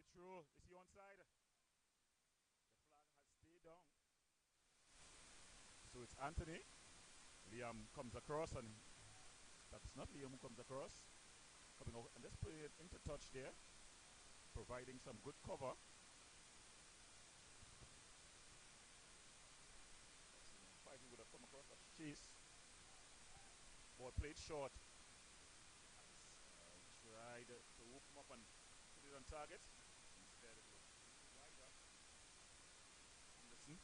play through. Is he onside? The flag has stayed down. So it's Anthony. Liam comes across, and that's not Liam who comes across. Coming over, and let's put it into touch there, providing some good cover. Fighting would have come across a chase. Ball played short. Tried to whoop him up and put it on target. Instead, it was wider. Anderson.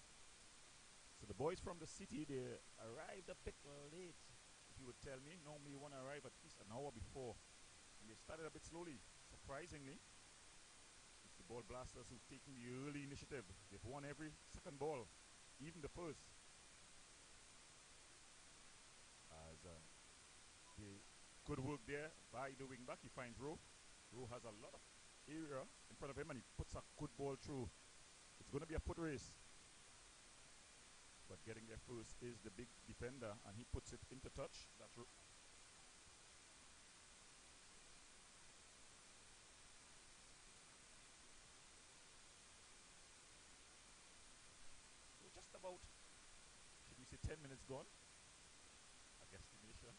So the boys from the city, they arrived a bit late. If you would tell me, normally you want to arrive at least an hour before. And they started a bit slowly. Surprisingly, it's the Ball Blasters who've taken the early initiative. They've won every second ball, even the first. As the good work there by the wing back. He finds Rowe. Rowe has a lot of area in front of him, and he puts a good ball through. It's going to be a foot race. But getting there first is the big defender, and he puts it into touch. That's so just about, should we say, 10 minutes gone? A guesstimation.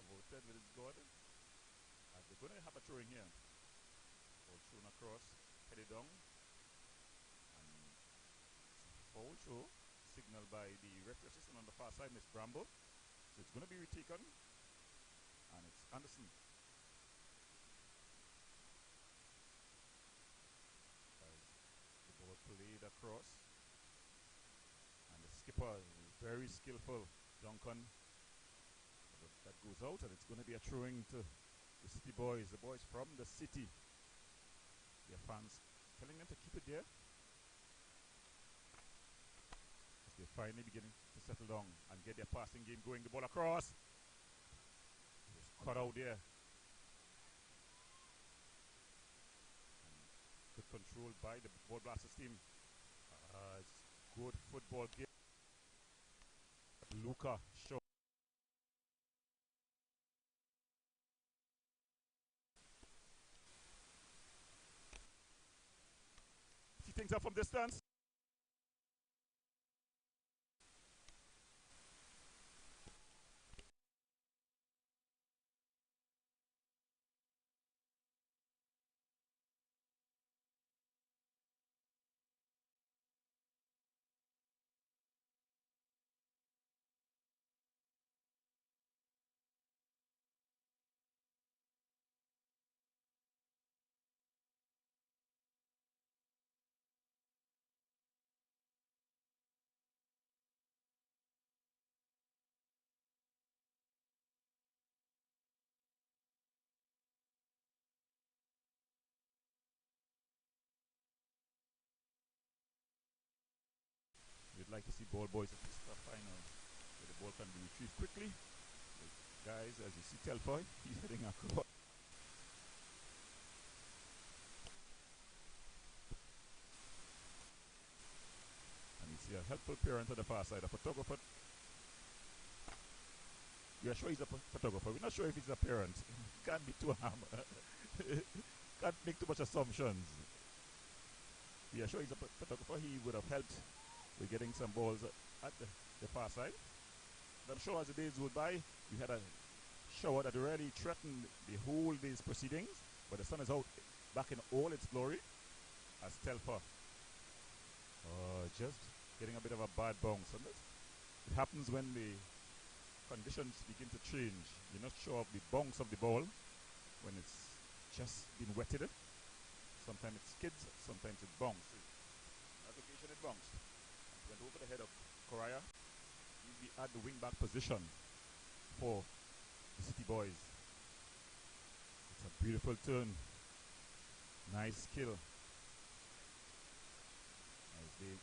About 10 minutes gone. And they're going to have a throw in here. Ball thrown across, headed down. And foul throw, signaled by the referee assistant on the far side, Miss Bramble. So it's going to be retaken. And it's Anderson. As the ball played across. And the skipper is very skillful, Duncan. That goes out, and it's going to be a throwing to the City boys, the boys from the city. Their fans telling them to keep it there. As they're finally beginning to settle down and get their passing game going. The ball across. It was cut out there. And good control by the Ball Blasters team. It's good football game. Luca Shaw. See things up from distance. We'd like to see ball boys at least the final, where the ball can be retrieved quickly. Guys, as you see Telfoy, he's heading across. And you see a helpful parent on the far side, a photographer. We are sure he's a photographer. We're not sure if he's a parent. Can't be too hammered. Can't make too much assumptions. We are sure he's a photographer. He would have helped with getting some balls at the far side. But I'm sure as the days went by, we had a shower that really threatened the whole day's proceedings. But the sun is out back in all its glory as Telfer. Just getting a bit of a bad bounce. And it happens when the conditions begin to change. You're not sure of the bounce of the ball when it's just been wetted. Sometimes it skids, sometimes it bounces. On that occasion it bounced. It went over the head of Correa. He'll be at the wing back position for the City boys. It's a beautiful turn. Nice skill. Nice day.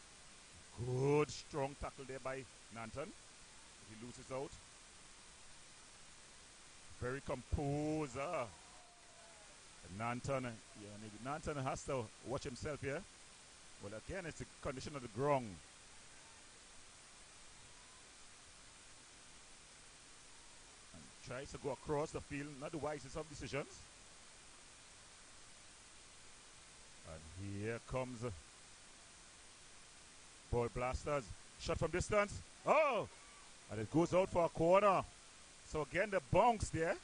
Good strong tackle there by Nanton. He loses out. Very composed. Nanton has to watch himself here. Well, again, it's the condition of the ground. And tries to go across the field. Not the wisest of decisions. here comes Ball Blasters. Shot from distance. Oh! And it goes out for a corner. So again, the bounce there.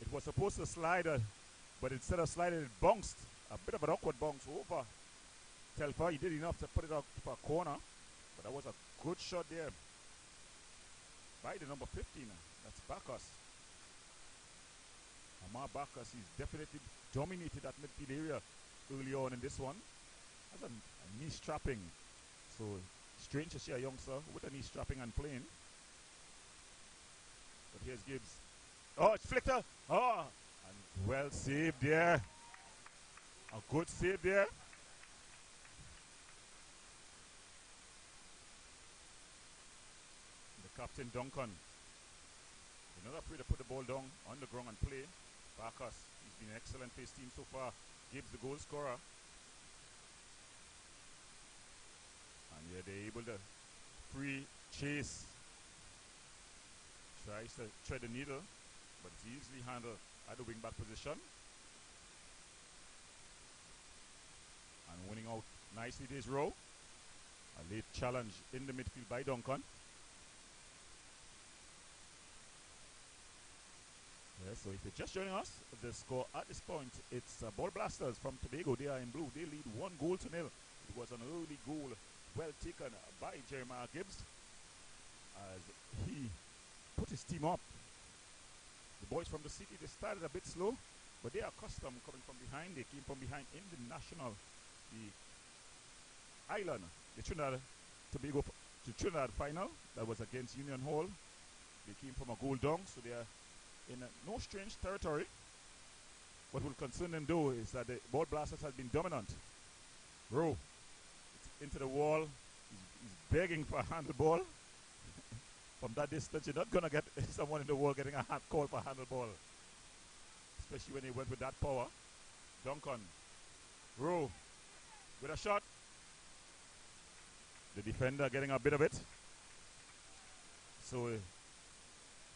It was supposed to slide, but instead of sliding, it bounced. A bit of an awkward bounce over. Telfer, he did enough to put it out for a corner. But that was a good shot there by the number 15. That's Bacchus. Amar Bacchus, he's definitely dominated that midfield area early on in this one. That's a knee strapping. So strange to see a youngster with a knee strapping and playing. But here's Gibbs. Oh, it's Flicker. Oh, and well saved there. A good save there. The captain, Duncan. They're not afraid to put the ball down on the ground and play. Bacchus, he's been an excellent for his team so far. Gibbs, the goal scorer. And yeah, they're able to free chase. Tries to thread the needle, but it's easily handled at the wing back position. And winning out nicely this row. A late challenge in the midfield by Duncan. Yeah, so if you're just joining us, the score at this point, it's Ball Blasters from Tobago. They are in blue. They lead 1-0. It was an early goal, well taken by Jeremiah Gibbs as he put his team up. The boys from the city, they started a bit slow, but they are accustomed coming from behind. They came from behind in the island, the Trinidad final. That was against Union Hall. They came from a goal down, so they are in no strange territory. What will concern them though is that the Ball Blasters has been dominant. Rowe, it's into the wall. He's begging for a handle ball. From that distance, you're not going to get someone in the wall getting a hand call for handle ball. Especially when he went with that power. Duncan. Rowe with a shot. The defender getting a bit of it. So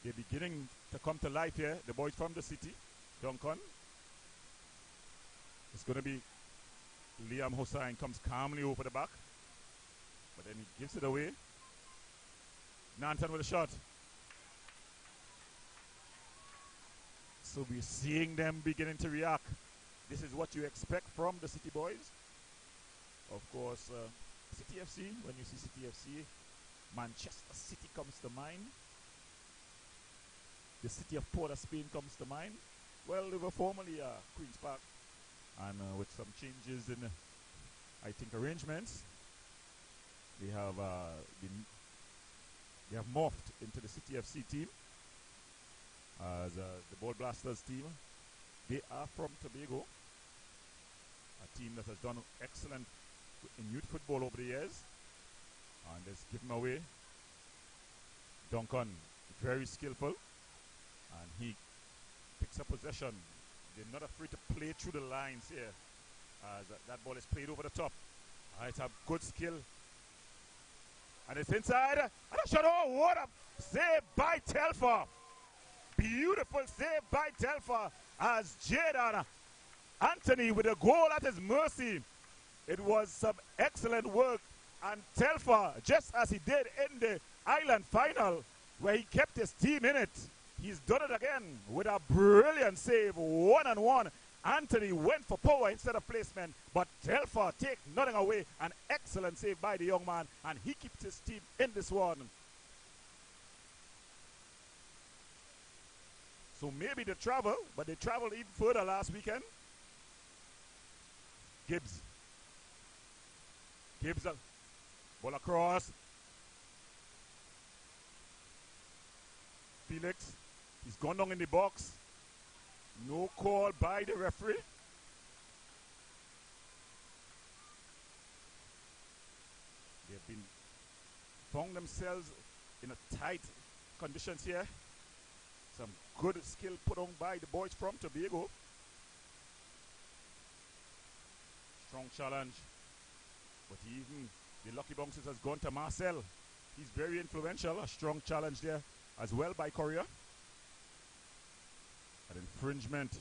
they're beginning to come to life here. The boys from the city. Duncan. It's going to be Liam Hossain comes calmly over the back. But then he gives it away. Nanton with a shot. So we're seeing them beginning to react. This is what you expect from the City boys. Of course, City FC, when you see City FC, Manchester City comes to mind. The city of Port of Spain comes to mind. Well, they were formerly Queen's Park. And with some changes in, I think, arrangements, they have morphed into the City FC team as the Ball Blasters team. They are from Tobago, a team that has done excellent in youth football over the years, and let's give him away. Duncan, very skillful, and he picks up possession. They're not afraid to play through the lines here as that ball is played over the top. It's a good skill. And it's inside. And a shot. Oh, what a save by Telfer. Beautiful save by Telfer as Jaden Anthony with a goal at his mercy. It was some excellent work. And Telfer, just as he did in the Island final, where he kept his team in it, he's done it again with a brilliant save, one-on-one. Anthony went for power instead of placement, but Telfer take nothing away. An excellent save by the young man, and he keeps his team in this one. So maybe they travel, but they traveled even further last weekend. Gibbs, ball across. Felix, he's gone down in the box. No call by the referee. They've found themselves in a tight conditions here. Some good skill put on by the boys from Tobago. Strong challenge. But even the lucky bounces has gone to Marcel. He's very influential. A strong challenge there as well by Correa. An infringement.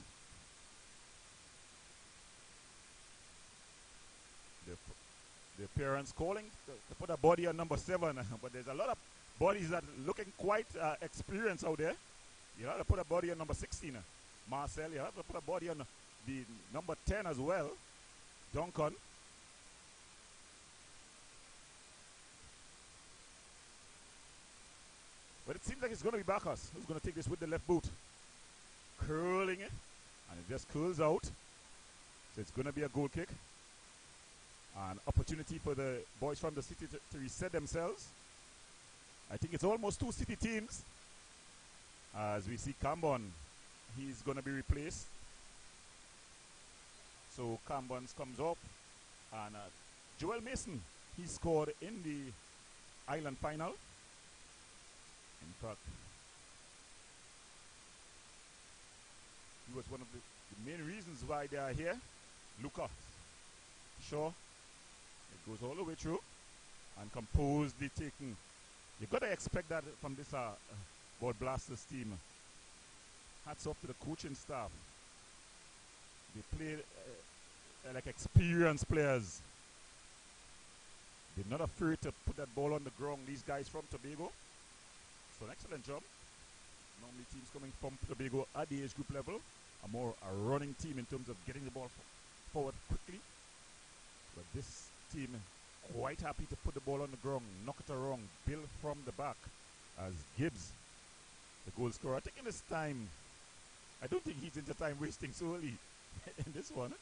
The parents calling to put a body on number 7, but there's a lot of bodies that are looking quite experienced out there. You have to put a body on number 16, Marcel. You have to put a body on the number 10 as well, Duncan. But it seems like it's going to be Bacchus who's going to take this with the left boot. Curling it, and it just curls out. So it's going to be a goal kick. An opportunity for the boys from the city to reset themselves. I think it's almost 2 city teams. As we see Cambon, he's going to be replaced. So Cambon comes up. And Joel Mason, he scored in the Island final. In fact, he was one of the main reasons why they are here. Lucas Shaw, it goes all the way through and composedly taken. You got to expect that from this Ball Blasters team. Hats off to the coaching staff. They play like experienced players. They're not afraid to put that ball on the ground. These guys from Tobago. So an excellent job. Normally teams coming from Tobago at the age group level are more a running team in terms of getting the ball forward quickly. But this team quite happy to put the ball on the ground, knock it around, build from the back. As Gibbs, the goal scorer, taking his time. I don't think he's into time wasting so early in this one.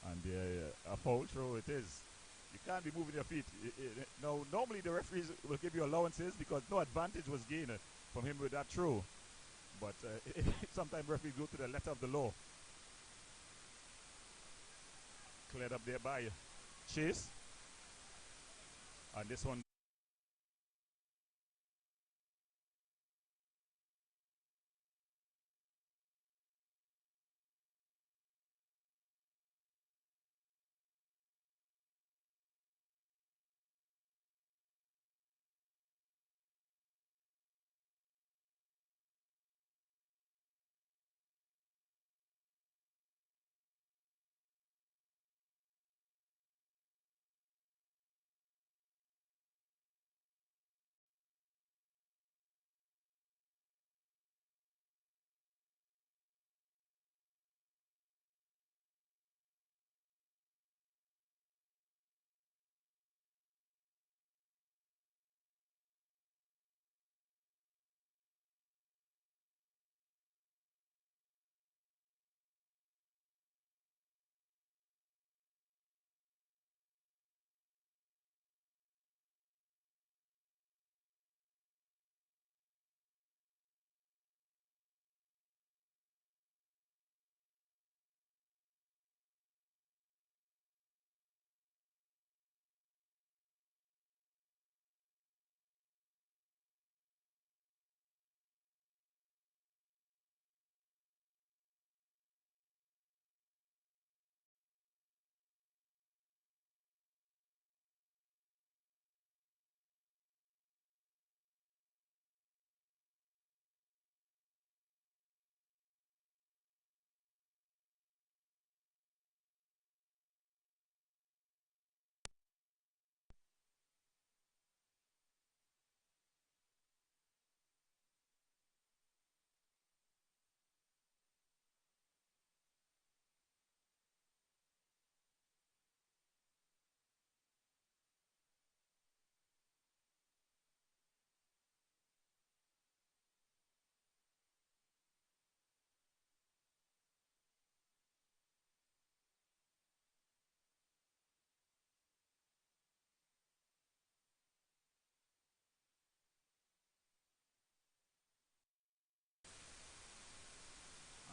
And a foul throw it is. You can't be moving your feet. Now, normally the referees will give you allowances because no advantage was gained from him with that throw. But sometimes referees go to the letter of the law. Cleared up there by Chase. And this one.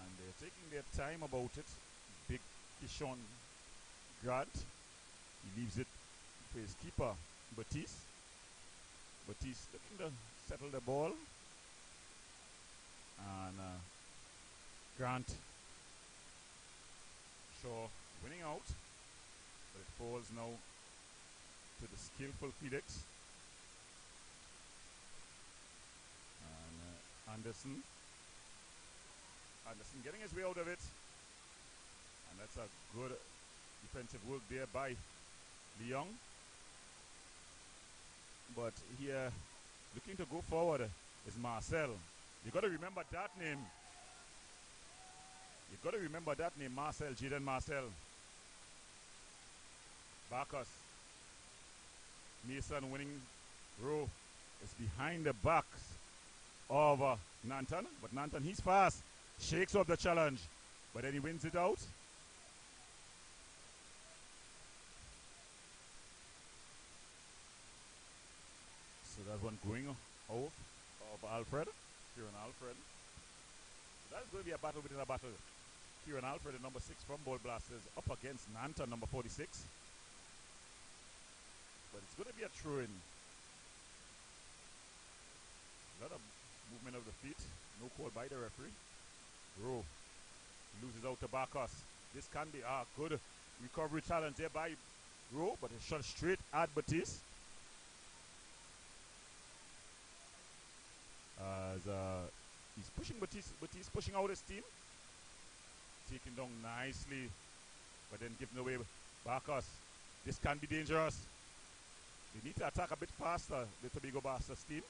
And they're taking their time about it. Big Kishon Grant. He leaves it for his keeper, Batiste. Batiste looking to settle the ball. And Grant Shaw winning out. But it falls now to the skillful Felix. And Anderson getting his way out of it. And that's a good defensive work there by Leong. But here, looking to go forward is Marcel. You got to remember that name. You got to remember that name, Marcel, Jaden Marcel. Bacchus. Mason winning row is behind the backs of Nanton. But Nanton, he's fast. Shakes off the challenge. But then he wins it out. So that one going off of Alfred. Kieran Alfred. So that's going to be a battle within a battle. Kieran Alfred, the number 6 from Ball Blasters, up against Nanton, number 46. But it's going to be a throw-in. A lot of movement of the feet. No call by the referee. Rowe loses out to Bacchus. This can be a good recovery challenge there by Rowe, but a shot straight at Batiste. As he's pushing Batiste pushing out his team. Taking down nicely, but then giving away Bacchus. This can be dangerous. They need to attack a bit faster, the Tobago Blasters team.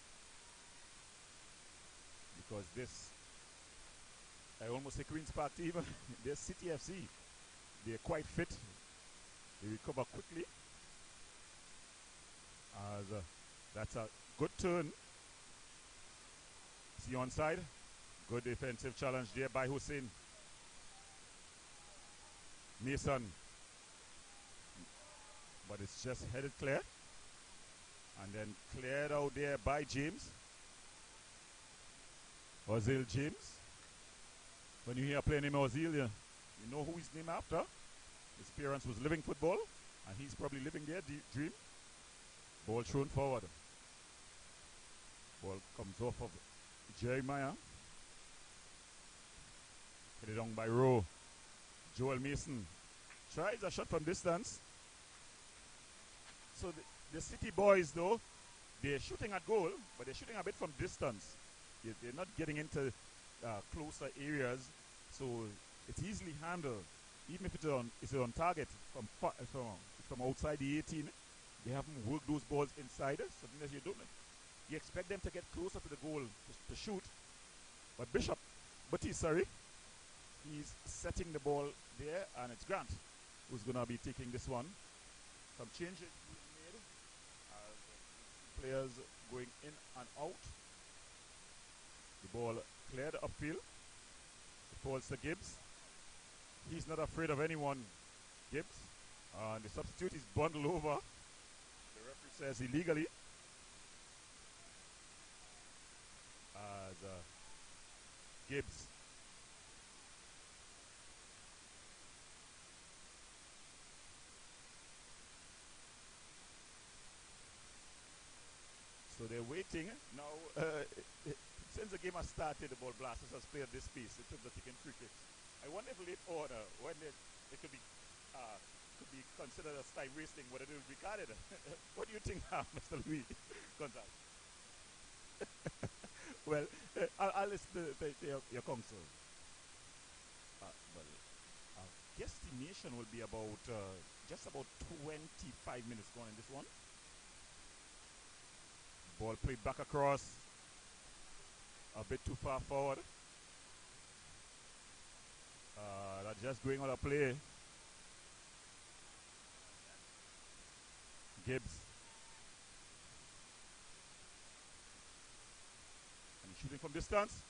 Because this, I almost say Queen's Park team, this City FC, they're quite fit. They recover quickly. As that's a good turn. See onside. Good defensive challenge there by Hussein. Mason. But it's just headed clear. And then cleared out there by James. Ozil James. When you hear a player named Ozil, you know who he's named after. His parents was living football, and he's probably living their dream. Ball thrown forward. Ball comes off of Jeremiah. Headed on by Rowe. Joel Mason tries a shot from distance. So the City boys, though, they're shooting at goal, but they're shooting a bit from distance. They're not getting into closer areas, so it's easily handled. Even if it's on target from outside the 18, they haven't worked those balls inside. Something that you expect them to get closer to the goal to shoot. But Batiste, he's setting the ball there, and it's Grant who's going to be taking this one. Some changes being made. Players going in and out. The ball cleared upfield. It falls to Gibbs. He's not afraid of anyone, Gibbs. And the substitute is bundled over. The referee says illegally. As Gibbs. So they're waiting. Now, since the game has started, the Ball Blasters has played this piece in terms of taking free kicks. I wonder if late order, when it could be considered as time wasting, whether it will be regarded. What do you think, Mr. Louis Gonzalez? Well, I'll listen to your counsel. Well, our guesstimation will be about just about 25 minutes gone in this one. Ball played back across. A bit too far forward. That's just going on a play. Gibbs. And he's shooting from distance.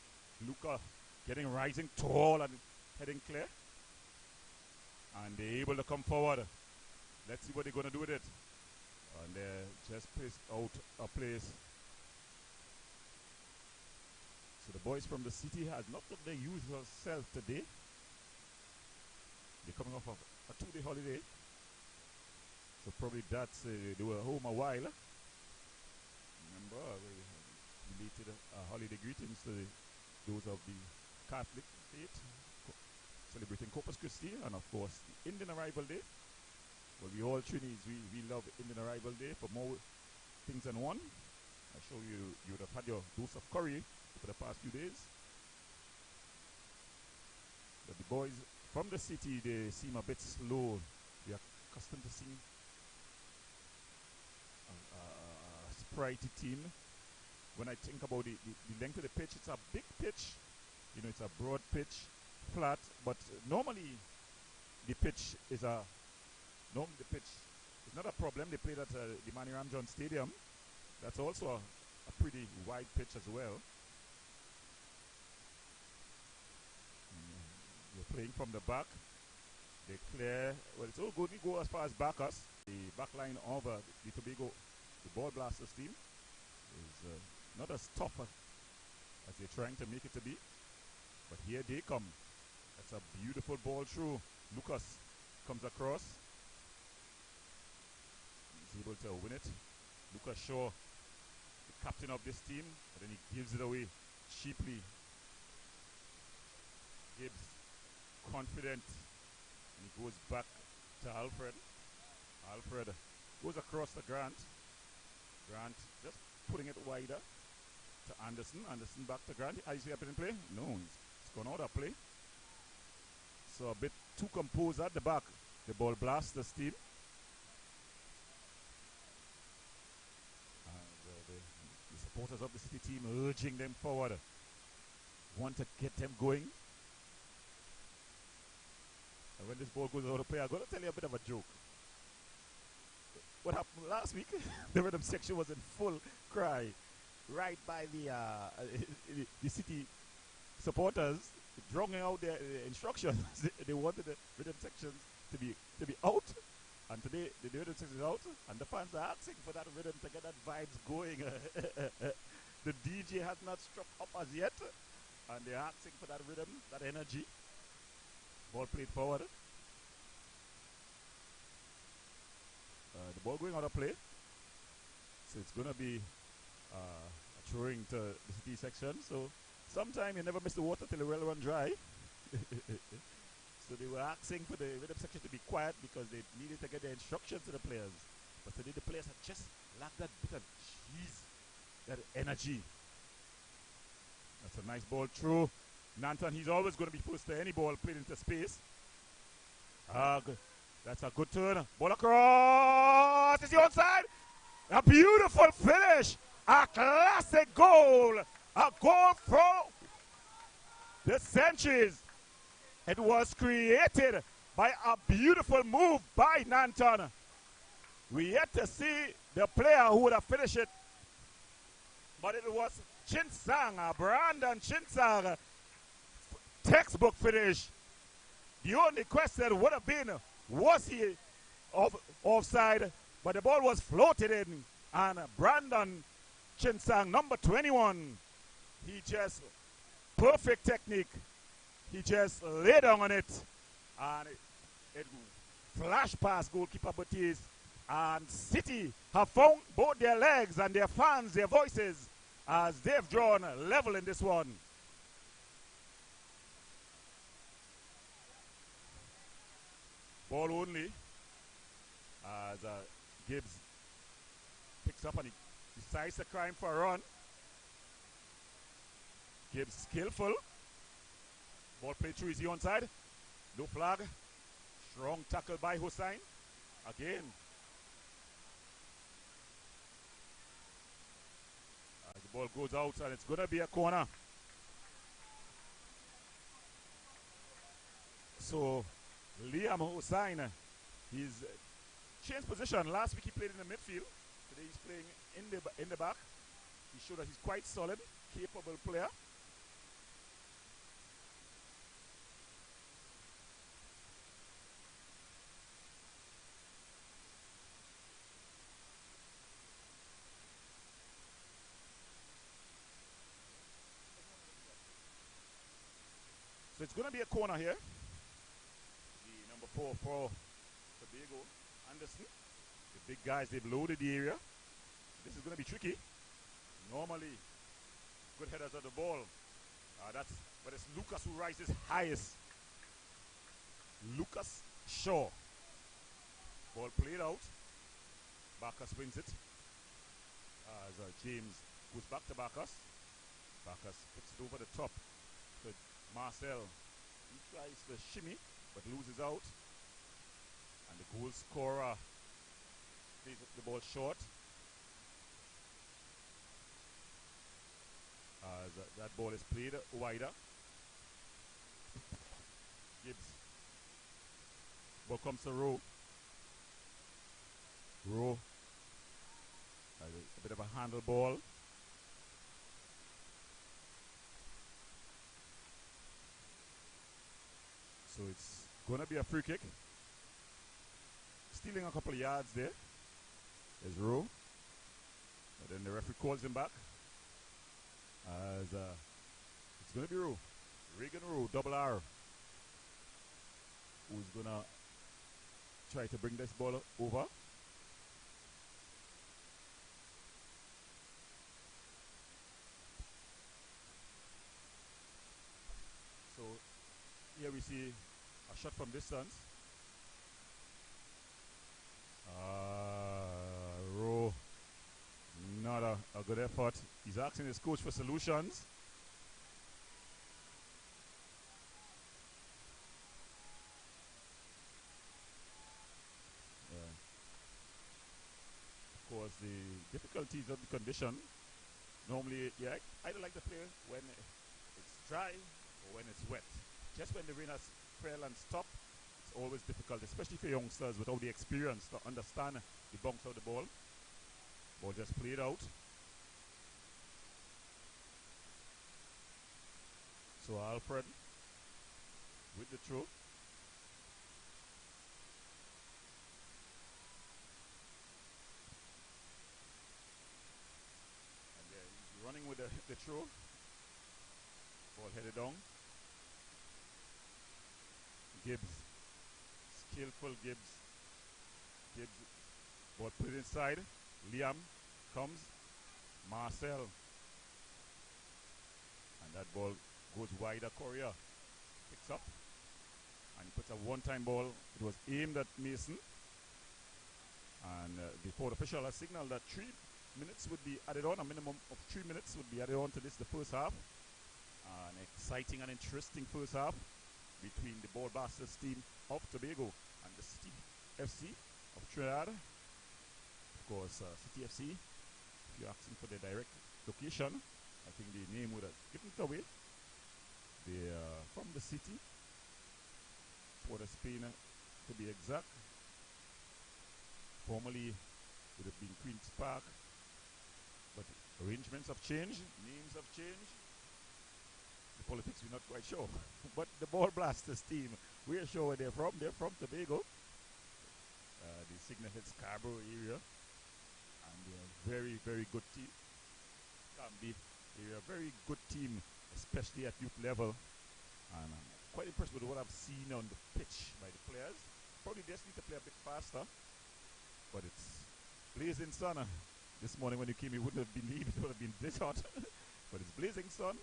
Luca getting rising tall and heading clear. And they're able to come forward. Let's see what they're going to do with it. And they just placed out a place. So the boys from the city has not looked their usual self today. They're coming off of a 2-day holiday. So probably that's, they were home a while. Remember, we related holiday greetings to those of the Catholic faith, celebrating Corpus Christi, and of course the Indian Arrival Day. Well, we all Trinis, we love Indian Arrival Day for more things than one. I'm sure you would have had your dose of curry for the past few days. But the boys from the city, they seem a bit slow. They are accustomed to seeing variety team. When I think about the length of the pitch, it's a big pitch. You know, it's a broad pitch, flat, but normally the pitch is not a problem. They played at the Manny Ramjohn Stadium. That's also a pretty wide pitch as well. They're playing from the back. They clear. Well, it's all good. We go as far as Bacchus. The back line of the Tobago, the Ball Blasters team, is not as tough as they're trying to make it to be. But here they come. That's a beautiful ball through. Lucas comes across. He's able to win it. Lucas Shaw, the captain of this team, but then he gives it away cheaply. Gibbs, confident, and he goes back to Alfred. Alfred goes across to Grant. Grant just putting it wider to Anderson. Anderson back to Grant. Is he up in play? No, it's gone out of play. So a bit too composed at the back. The Ball Blasters team. The supporters of the City team urging them forward. Want to get them going. And when this ball goes out of play, I'm going to tell you a bit of a joke. What happened last week? The rhythm section was in full cry right by the City supporters, drowning out their instructions. They wanted the rhythm sections to be out, and today the rhythm section is out, and the fans are asking for that rhythm to get that vibes going. The DJ has not struck up as yet, and they're asking for that rhythm, that energy. Ball played forward. The ball going out of play. So it's going to be a throwing to the City section. So sometime you never miss the water till the well run dry. So they were asking for the rhythm section to be quiet because they needed to get their instructions to the players. But today the players had just lacked that bit of cheese, that energy. That's a nice ball through. Nanton, he's always going to be first to any ball played into space. Good. That's a good turn. Ball across. Is he onside? A beautiful finish. A classic goal. A goal from the centuries. It was created by a beautiful move by Nanton. We yet to see the player who would have finished it. But it was Chinsang, Brandon Chinsang. Textbook finish. The only question would have been, was he offside? But the ball was floated in, and Brandon Chinsang, number 21, he just, perfect technique. He just laid down on it, and it flashed past goalkeeper Baptiste. And City have found both their legs and their fans, their voices, as they've drawn level in this one. Ball only as Gibbs picks up and he decides to climb for a run. Gibbs skillful. Ball played through. Is he onside? No flag. Strong tackle by Hussain. Again. The ball goes out and it's going to be a corner. So Liam Hussain, he's changed position. Last week he played in the midfield. Today he's playing in the back. He showed that he's quite solid, capable player. So it's going to be a corner here. The number 4 for Tobago, Anderson. The big guys, they've loaded the area. This is going to be tricky. Normally, good headers of the ball. But it's Lucas who rises highest. Lucas Shaw. Ball played out. Bacchus wins it. As James goes back to Bacchus. Bacchus puts it over the top to Marcel. He tries to shimmy, but loses out. And the goal scorer plays the ball short. as that ball is played wider. Gibbs. Ball comes to Rowe. Rowe. A bit of a handle ball. So it's going to be a free kick. Stealing a couple of yards there. There's Rowe. But then the referee calls him back. As it's going to be Rowe. Regan Rowe, double R. Who's going to try to bring this ball over. So here we see a shot from distance. Rowe, not a good effort. He's asking his coach for solutions. Of course, the difficulties of the condition. Normally, yeah, I don't like to play when it's dry or when it's wet. Just when the rain has fell and stopped, it's always difficult, especially for youngsters without the experience to understand the bounce of the ball. Ball just played out. So Alfred with the throw. And he's running with the throw. Ball headed down. Gibbs. Skillful Gibbs. Gibbs. Ball put inside. Liam comes. Marcel. And that ball goes wider. Correa picks up. And he puts a one-time ball. It was aimed at Mason. And the court official has signaled that 3 minutes would be added on. A minimum of 3 minutes would be added on to this, the first half. An exciting and interesting first half between the Ball Bastards team of Tobago and the City FC of Trinidad. Of course, City FC, if you're asking for the direct location, I think the name would have given it away. They are from the city, Port of Spain to be exact. Formerly would have been Queen's Park, but arrangements have changed, names have changed. The politics we're not quite sure. But the Ball Blasters team, we're sure where they're from. They're from Tobago. The Significant Scarborough area. And they're a very, very good team. Canby, they're a very good team, especially at youth level. And I'm quite impressed with what I've seen on the pitch by the players. Probably just need to play a bit faster. But it's blazing sun. This morning when you came, you wouldn't have believed it would have been this hot. But it's blazing sun.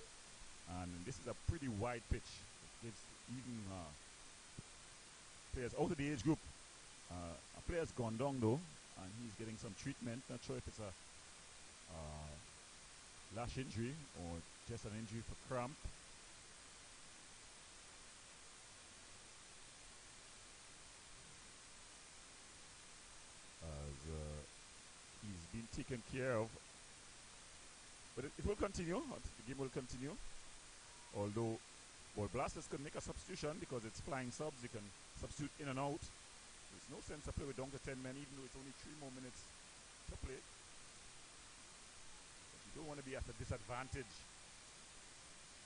And this is a pretty wide pitch. It gives even players out of the age group. A player's gone down though, and he's getting some treatment. Not sure if it's a lash injury or just an injury for cramp. As he's been taken care of. But it will continue. The game will continue. Although Ball Blasters can make a substitution because it's flying subs. You can substitute in and out. There's no sense to play with down to 10 men, even though it's only 3 more minutes to play. But you don't want to be at a disadvantage.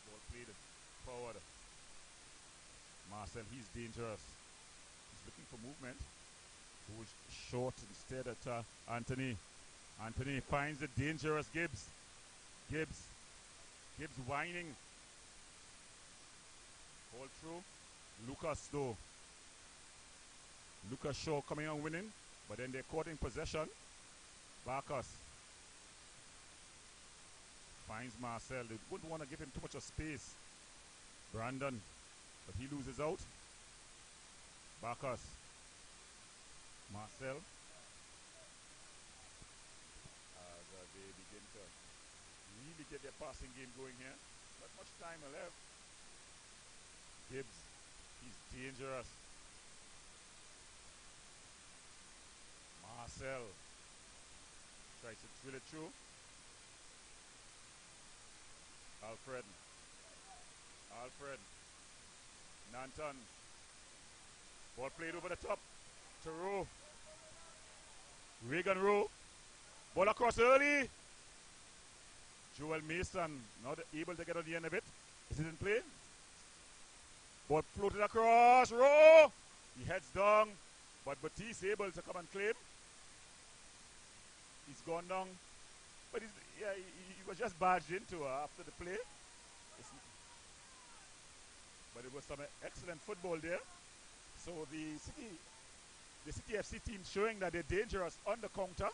Ball played forward. Marcel, he's dangerous. He's looking for movement. Goes short instead at Anthony. Anthony finds the dangerous Gibbs. Gibbs whining. Ball through. Lucas though. Lucas Shaw coming on winning, but then they're caught in possession. Barkas finds Marcel. They wouldn't want to give him too much of space. Brandon, but he loses out. Barkas. Marcel. As they begin to really get their passing game going here. Not much time left. Gibbs, he's dangerous. Marcel tries to drill it through. Alfred. Alfred. Nanton. Ball played over the top to Rowe. Reagan Rowe. Ball across early. Joel Mason not able to get on the end of it. Is it in play? Ball floated across. Rowe. He heads down. But Batiste able to come and claim. He's gone down. But he was just barged into after the play. But it was some excellent football there. So the City FC team showing that they're dangerous on the counter.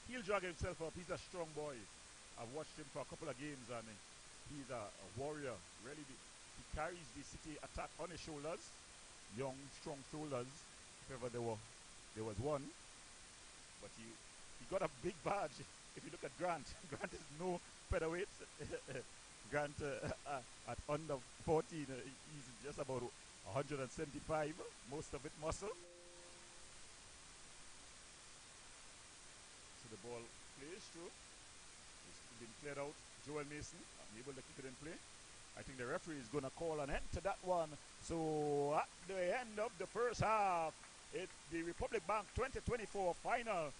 He'll drag himself up. He's a strong boy. I've watched him for a couple of games and he's a warrior. Really, he carries the City attack on his shoulders. Young, strong shoulders. If ever there was one. But he got a big badge. If you look at Grant, Grant is no featherweight. Grant at under 14, he's just about 175, most of it muscle. So the ball plays through. It's been cleared out. Joel Mason unable to keep it in play. I think the referee is going to call an end to that one. So at the end of the first half, it's the Republic Bank 2024 final.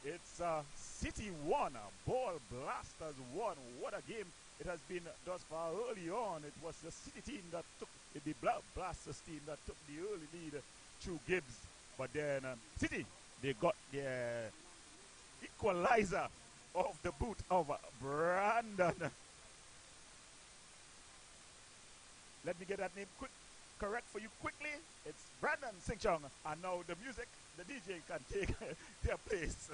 It's City 1, Ball Blasters 1. What a game it has been thus far. Early on, it was the City team that took the Blasters team that took the early lead through Gibbs. But then City, they got the equalizer off the boot of Brandon. Let me get that name correct for you quickly. It's Brandon Singchong. And now the music, the DJ can take their place.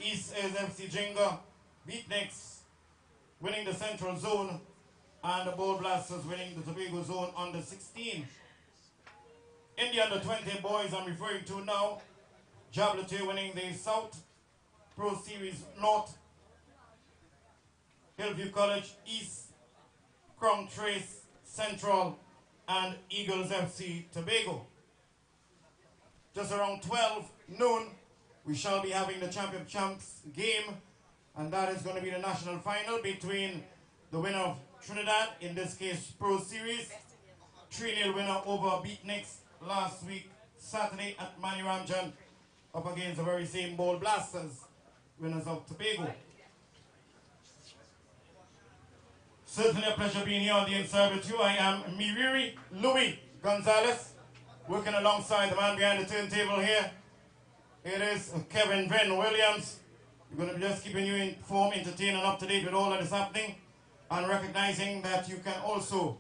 East is FC Jenga, Beatniks winning the Central Zone, and the Ball Blasters winning the Tobago Zone under 16. In the under 20 boys I'm referring to now, Jablotay winning the South Pro Series North, Hillview College East, Crown Trace Central, and Eagles FC Tobago. Just around 12 noon, we shall be having the Champion Champs game, and that is going to be the national final between the winner of Trinidad, in this case Pro Series, 3-0 winner over Beatniks last week, Saturday at Mani Ramjan, up against the very same Ball Blasters, winners of Tobago. Certainly a pleasure being here on the inside with you. I am Miriri Louis Gonzalez, working alongside the man behind the turntable here. It is Kevin Venn Williams. We're going to be just keeping you informed, entertained, and up to date with all that is happening, and recognizing that you can also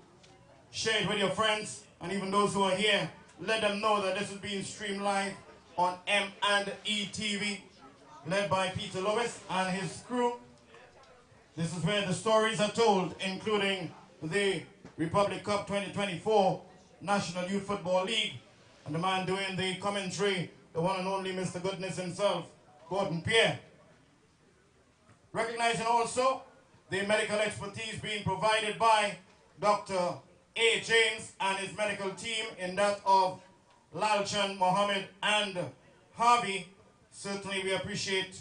share it with your friends, and even those who are here, let them know that this is being streamed live on M&ETV, led by Peter Lewis and his crew. This is where the stories are told, including the Republic Cup 2024 National Youth Football League, and the man doing the commentary, the one and only Mr. Goodness himself, Gordon Pierre. Recognizing also the medical expertise being provided by Dr. A. James and his medical team, in that of Lalchan, Mohammed, and Harvey. Certainly we appreciate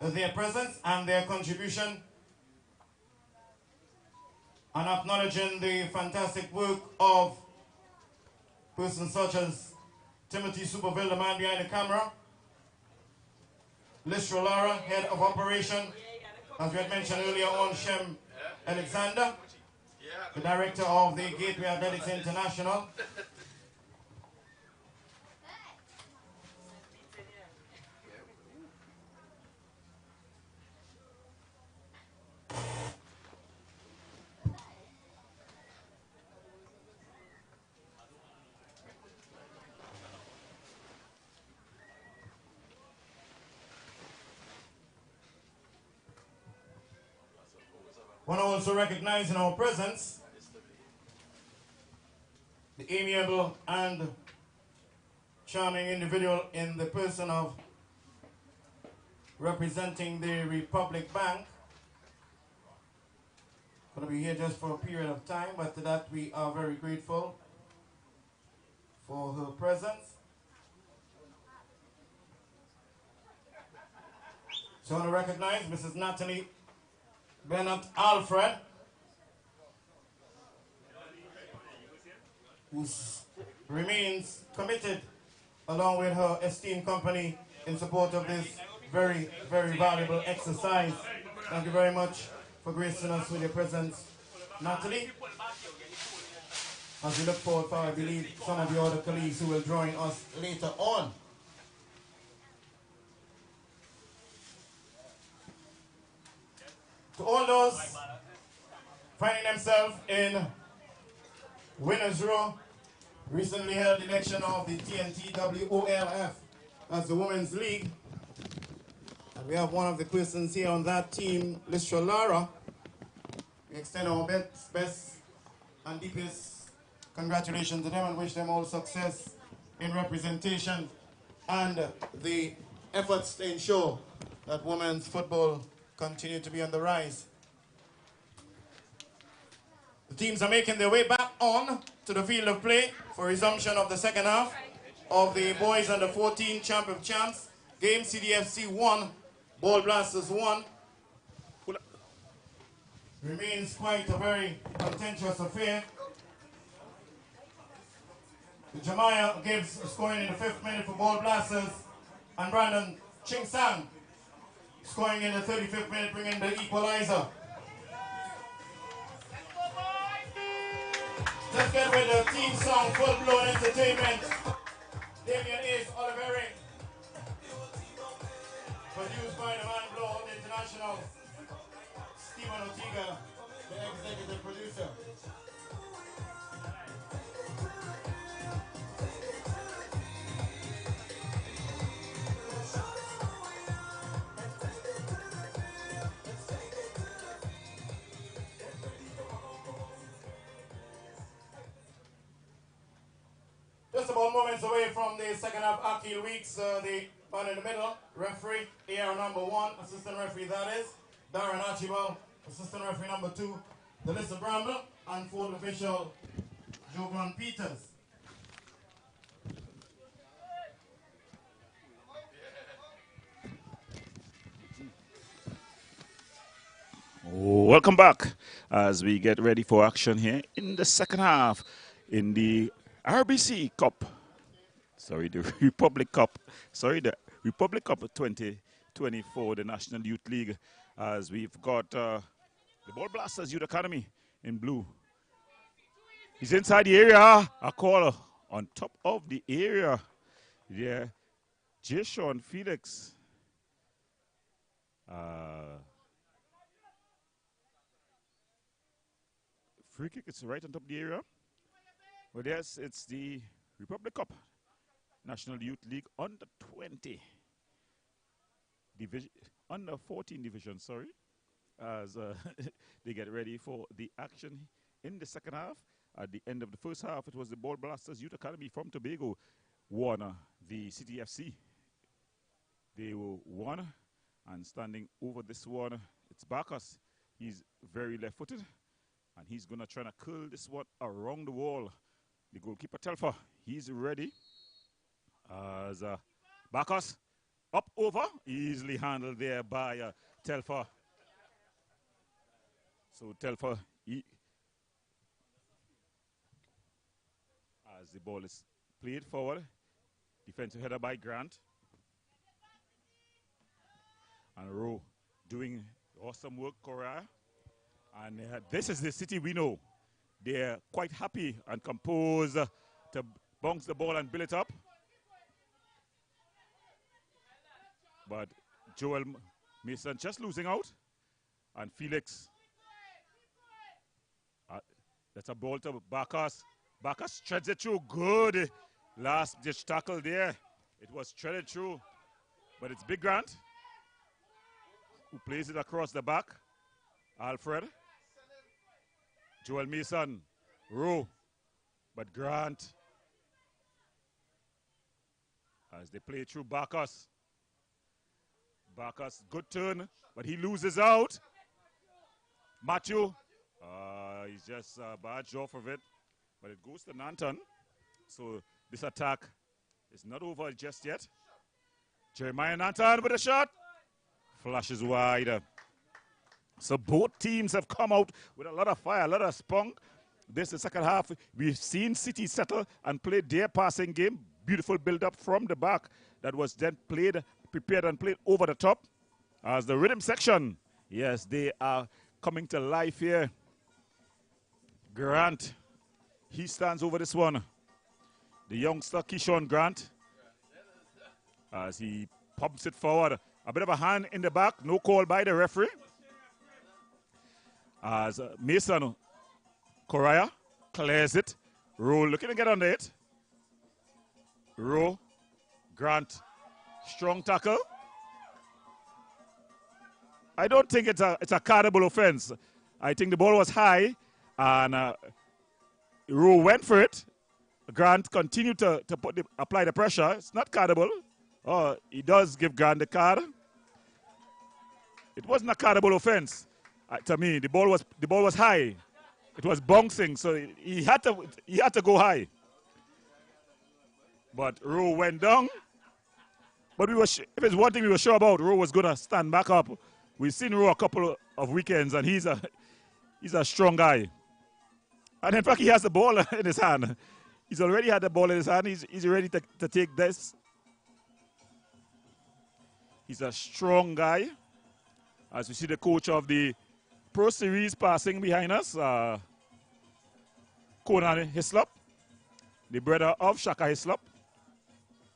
their presence and their contribution, and acknowledging the fantastic work of persons such as Timothy Superville, the man behind the camera, Listra Lara, head of operation, as we had mentioned earlier on, Shem Alexander, the director of the Gateway Athletics International, want to also recognize in our presence the amiable and charming individual in the person of representing the Republic Bank. Going to be here just for a period of time, but to that we are very grateful for her presence. So I want to recognize Mrs. Natalie Bennett Alfred, who remains committed along with her esteemed company in support of this very, very valuable exercise. Thank you very much for gracing us with your presence, Natalie. As we look forward for, I believe, some of the other colleagues who will join us later on. To all those finding themselves in winner's row, recently held election of the TNTWOLF as the Women's League. And we have one of the persons here on that team, Listra Lara. We extend our best and deepest congratulations to them and wish them all success in representation and the efforts to ensure that women's football continue to be on the rise. The teams are making their way back on to the field of play for resumption of the second half of the boys under 14 Champion Champs game. CDFC 1, Ball Blasters 1. Remains quite a very contentious affair. Jemiah Gibbs scoring in the 5th minute for Ball Blasters, and Brandon Chingsang scoring in the 35th minute, bringing the equalizer. Let's get with the team song, full-blown entertainment. Damien Ace Oliveri, produced by the man Blow International, Stephen Ortiga, the executive producer. the second half, Akil Weeks, the man in the middle, referee, AR number 1, assistant referee that is, Darren Archibald, assistant referee number 2, Delissa Bramble, and fourth official, Jovan Peters. Welcome back as we get ready for action here in the second half in the RBC Cup. Sorry, the Republic Cup. Sorry, the Republic Cup 2024, the National Youth League, as we've got the Ball Blasters Youth Academy in blue. He's inside the area. A call on top of the area. Yeah, Jason Felix. Free kick, it's right on top of the area. But yes, it's the Republic Cup, National Youth League under 20 division, under 14 division, sorry, as they get ready for the action in the second half. At the end of the first half, it was the Ball Blasters Youth Academy from Tobago won the City FC. They were won, and standing over this one, it's Bacchus. He's very left-footed. And he's going to try to curl this one around the wall. The goalkeeper, Telfer, he's ready. As Bacchus, up over, easily handled there by Telfer. So Telfer, as the ball is played forward, defensive header by Grant. And Rowe doing awesome work, Korea. And this is the City we know. They're quite happy and composed to bounce the ball and build it up. But Joel Mason just losing out. And Felix. That's a ball to Bacchus. Bacchus treads it through. Good. Last ditch tackle there. It was threaded through. But it's Big Grant who plays it across the back. Alfred. Joel Mason, Rowe, but Grant, as they play through Bacchus. Bacchus, good turn, but he loses out. Matthew, he's just barged off of it, but it goes to Nanton. So this attack is not over just yet. Jeremiah Nanton with a shot, flashes wide. So both teams have come out with a lot of fire, a lot of spunk. This is the second half. We've seen City settle and play their passing game. Beautiful build-up from the back that was then prepared and played over the top. As the rhythm section, yes, they are coming to life here. Grant, he stands over this one. The youngster, Keyshawn Grant, as he pumps it forward. A bit of a hand in the back, no call by the referee. As Mason Correa clears it. Rowe looking to get under it. Rowe, Grant, strong tackle. I don't think it's a cardable offense. I think the ball was high and Rowe went for it. Grant continued to apply the pressure. It's not cardable. Oh, he does give Grant the card. It wasn't a cardable offense. To me, the ball was high. It was bouncing, so he had to go high. But Rowe went down. But if it's one thing we were sure about, Rowe was going to stand back up. We've seen Rowe a couple of weekends, and he's a strong guy. And in fact, he has the ball in his hand. He's already had the ball in his hand. He's ready to take this. He's a strong guy. As we see the coach of the Pro Series passing behind us, Conan Hislop, the brother of Shaka Hislop.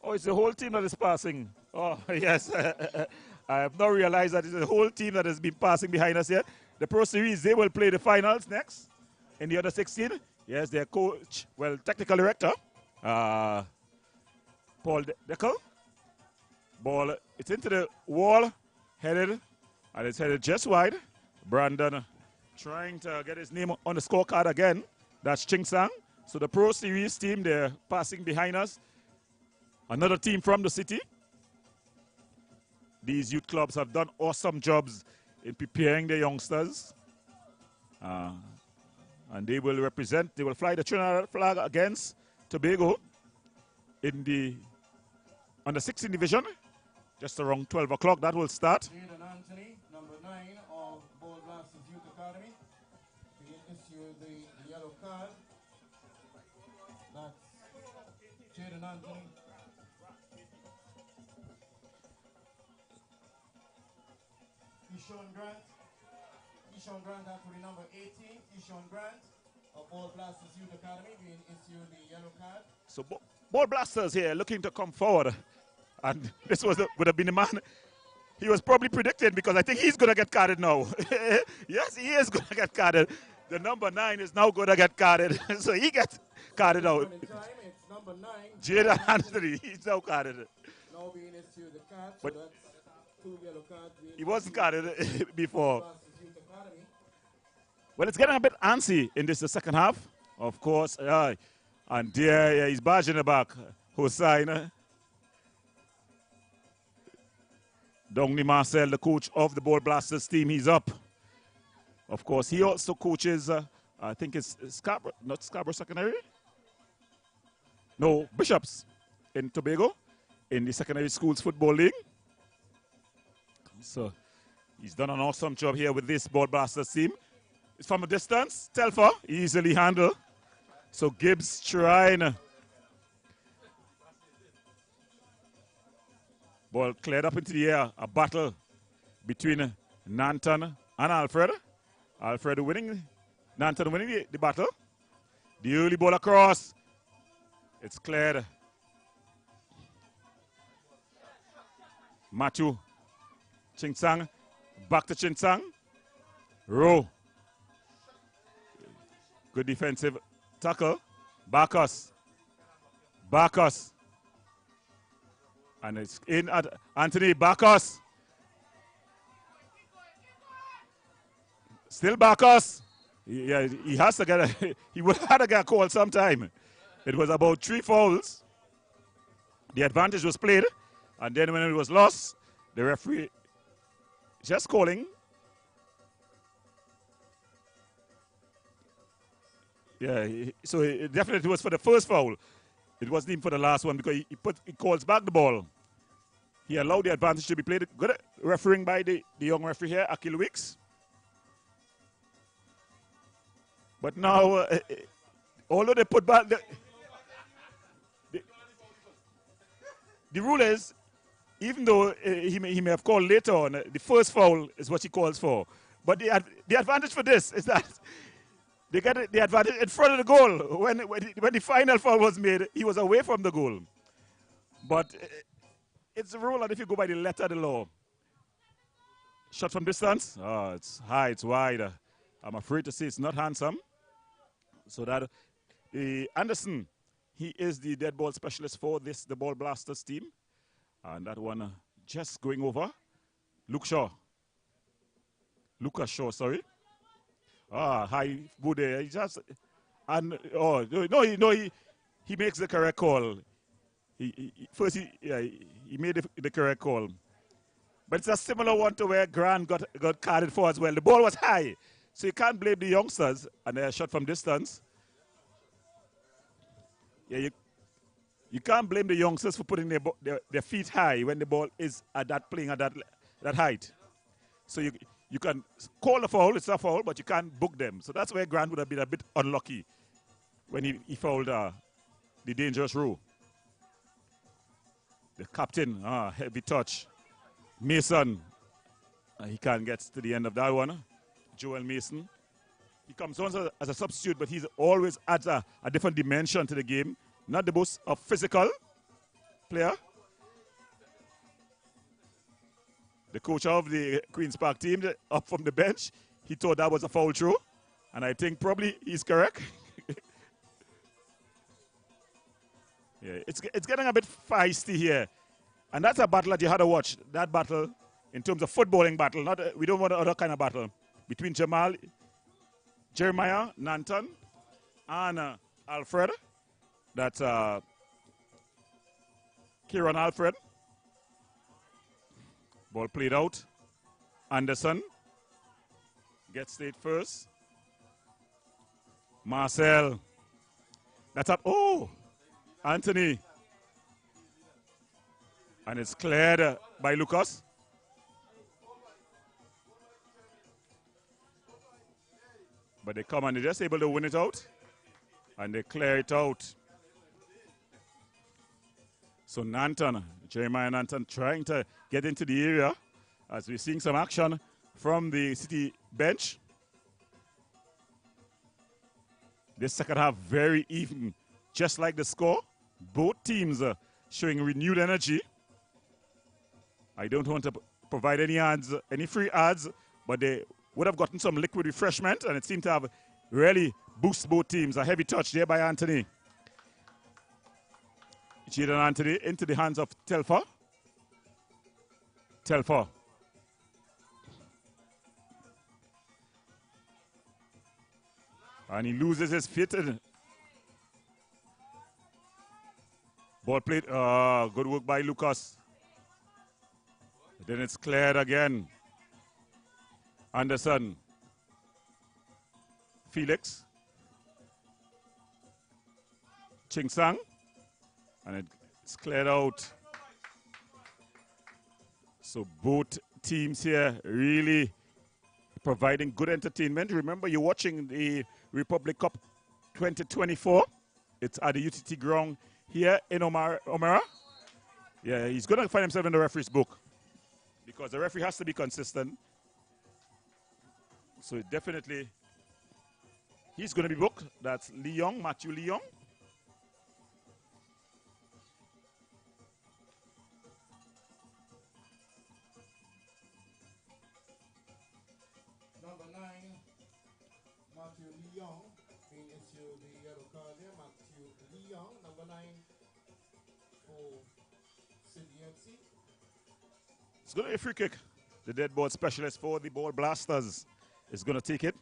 Oh, it's the whole team that is passing. Oh, yes. I have not realized that it's the whole team that has been passing behind us here. The Pro Series, they will play the finals next in the under 16. Yes, their coach, technical director, Paul Deckel. Ball, it's into the wall, headed, and it's headed just wide. Brandon trying to get his name on the scorecard again. That's Ching Sang. So the Pro Series team, they're passing behind us. Another team from the city. These youth clubs have done awesome jobs in preparing their youngsters. And they will represent, they will fly the Trinidad flag against Tobago in the under 16 division. Just around 12 o'clock that will start. Jaden Anthony, number 9 of Ball Blasters Youth Academy, being issued the yellow card. That's Jaden Anthony. Ishan Grant, that will be number 18. Ishan Grant of Ball Blasters Youth Academy being issued the yellow card. So Ball Blasters here looking to come forward. And this would have been the man he was probably predicting, because I think he's going to get carded now. Yes, he is going to get carded. The number 9 is now going to get carded. So he gets carded out. It's number 9. Jaden Anthony, he's now carded. Now being issued the card, so that's 2 yellow cards. He wasn't carded before. Well, it's getting a bit antsy in this the second half, of course. And there, he's barging the back. Hussein. Dongni Marcel, the coach of the Ball Blasters team, he's up. Of course, he also coaches, I think it's Scarborough, not Scarborough Secondary? No, Bishops in Tobago, in the Secondary Schools Football League. So he's done an awesome job here with this Ball Blasters team. It's from a distance, Telfer, easily handled. So Gibbs trying. Ball cleared up into the air. A battle between Nanton and Alfred. Alfred winning. Nanton winning the battle. The early ball across. It's cleared. Matthew. Chingsang. Back to Chingsang. Row. Good defensive tackle. Bacchus. Bacchus. And it's in at Anthony Bacchus. Still Bacchus. Yeah, he has to get he would have had to get a call sometime. It was about 3 fouls. The advantage was played. And then when it was lost, the referee just calling. Yeah, so it definitely was for the first foul. It wasn't even for the last one, because he calls back the ball. He allowed the advantage to be played. Good refereeing by the young referee here, Akil Wicks. But now, although they put back the rule is, even though he may have called later on, the first foul is what he calls for. But the advantage for this is that they get the advantage in front of the goal. When the final foul was made, he was away from the goal. But it's a rule, and if you go by the letter of the law, shot from distance, it's high, it's wide. I'm afraid to say it's not handsome. So that Anderson, he is the dead ball specialist for the Ball Blasters team. And that one just going over. Lucas Shaw, sorry. High Bude. He just he makes the correct call. First he made the correct call. But it's a similar one to where Grant got carded for as well. The ball was high, so you can't blame the youngsters, and they shot from distance. Yeah, you can't blame the youngsters for putting their feet high when the ball is playing at that height. So you can call a foul, it's a foul, but you can't book them. So that's where Grant would have been a bit unlucky when he fouled the dangerous row. The captain, heavy touch. Mason, he can't get to the end of that one. Joel Mason. He comes on as a substitute, but he's always adds a different dimension to the game. Not the most physical player. The coach of the Queen's Park team, up from the bench, he thought that was a foul throw. And I think probably he's correct. Yeah, it's getting a bit feisty here. And that's a battle that you had to watch. That battle, in terms of footballing battle, we don't want other kind of battle. Between Jeremiah, Nanton, and Alfred. That's Kieran Alfred. Ball played out. Anderson gets it first. Marcel. That's up. Oh, Anthony. And it's cleared by Lucas. But they come and they're just able to win it out. And they clear it out. So Nanton, Jeremiah Nanton trying to get into the area as we're seeing some action from the City bench. This second half very even, just like the score. Both teams are showing renewed energy. I don't want to provide any ads, any free ads, but they would have gotten some liquid refreshment, and it seemed to have really boosted both teams. A heavy touch there by Anthony. Jaden Anthony into the hands of Telfer. Telfer. And he loses his feet. Ball played. Good work by Lucas. Then it's cleared again. Anderson. Felix. Ching Sang. And it's cleared out. So both teams here really providing good entertainment. Remember, you're watching the Republic Cup 2024. It's at the UTT ground here in Omara. Yeah, he's going to find himself in the referee's book because the referee has to be consistent. So definitely, he's going to be booked. That's Leong, Matthew Leong. Number 9, Matthew Leong, being issued the yellow card there. Matthew Leong, number 9 for Sydney FC. It's going to be a free kick. The dead ball specialist for the Ball Blasters is going to take it.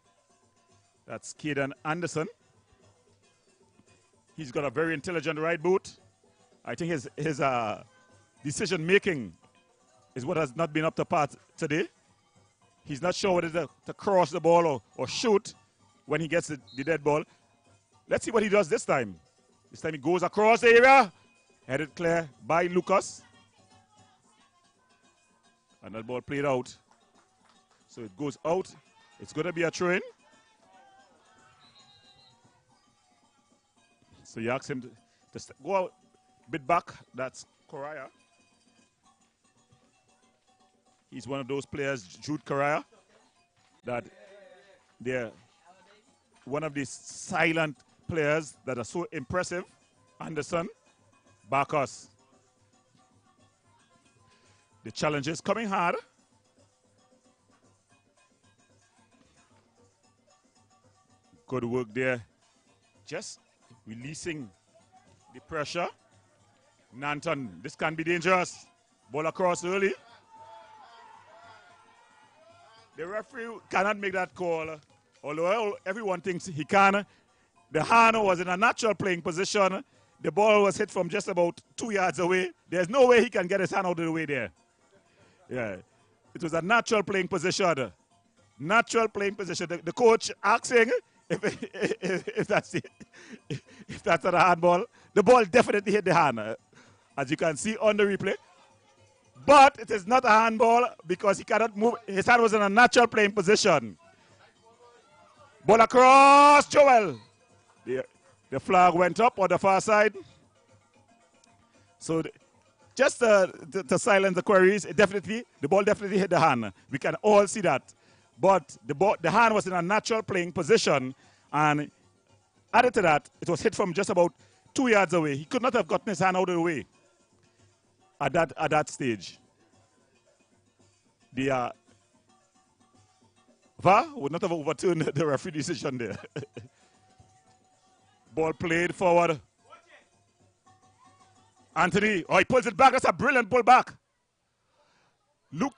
That's Caden Anderson. He's got a very intelligent right boot. I think his decision making is what has not been up to par today. He's not sure whether to cross the ball or shoot when he gets the dead ball. Let's see what he does this time. This time he goes across the area. Headed clear by Lucas. And that ball played out. So it goes out. It's going to be a throw-in. So you ask him to go out a bit back. That's Correa. He's one of those players, Jude Correa, that they're one of these silent players that are so impressive. Anderson, Bacchus. The challenge is coming hard. Good work there. Just releasing the pressure. Nanton, this can be dangerous. Ball across early. The referee cannot make that call. Although everyone thinks he can. The hand was in a natural playing position. The ball was hit from just about 2 yards away. There's no way he can get his hand out of the way there. Yeah, it was a natural playing position. Natural playing position. The coach asking if that's it, if that's not a handball. The ball definitely hit the hand, as you can see on the replay. But it is not a handball because he cannot move. His hand was in a natural playing position. Ball across, Joel. The flag went up on the far side. So just to silence the queries, the ball definitely hit the hand. We can all see that. But the hand was in a natural playing position, and added to that, it was hit from just about 2 yards away. He could not have gotten his hand out of the way at that stage. The VAR would not have overturned the referee decision there. Ball played forward. Anthony, he pulls it back. That's a brilliant pull back. Look.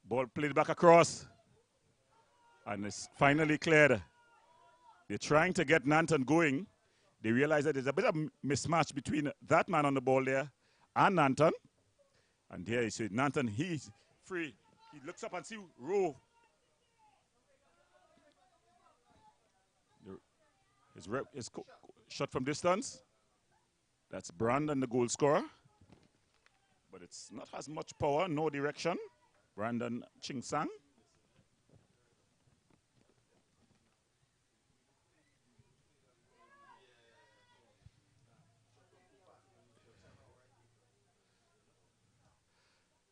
Ball played back across. And it's finally cleared. They're trying to get Nanton going. They realize that there's a bit of mismatch between that man on the ball there and Nanton. And there you see Nanton, he's free. He looks up and see Rowe. His shot from distance. That's Brandon, the goal scorer. But it's not as much power, no direction. Brandon Chingsang.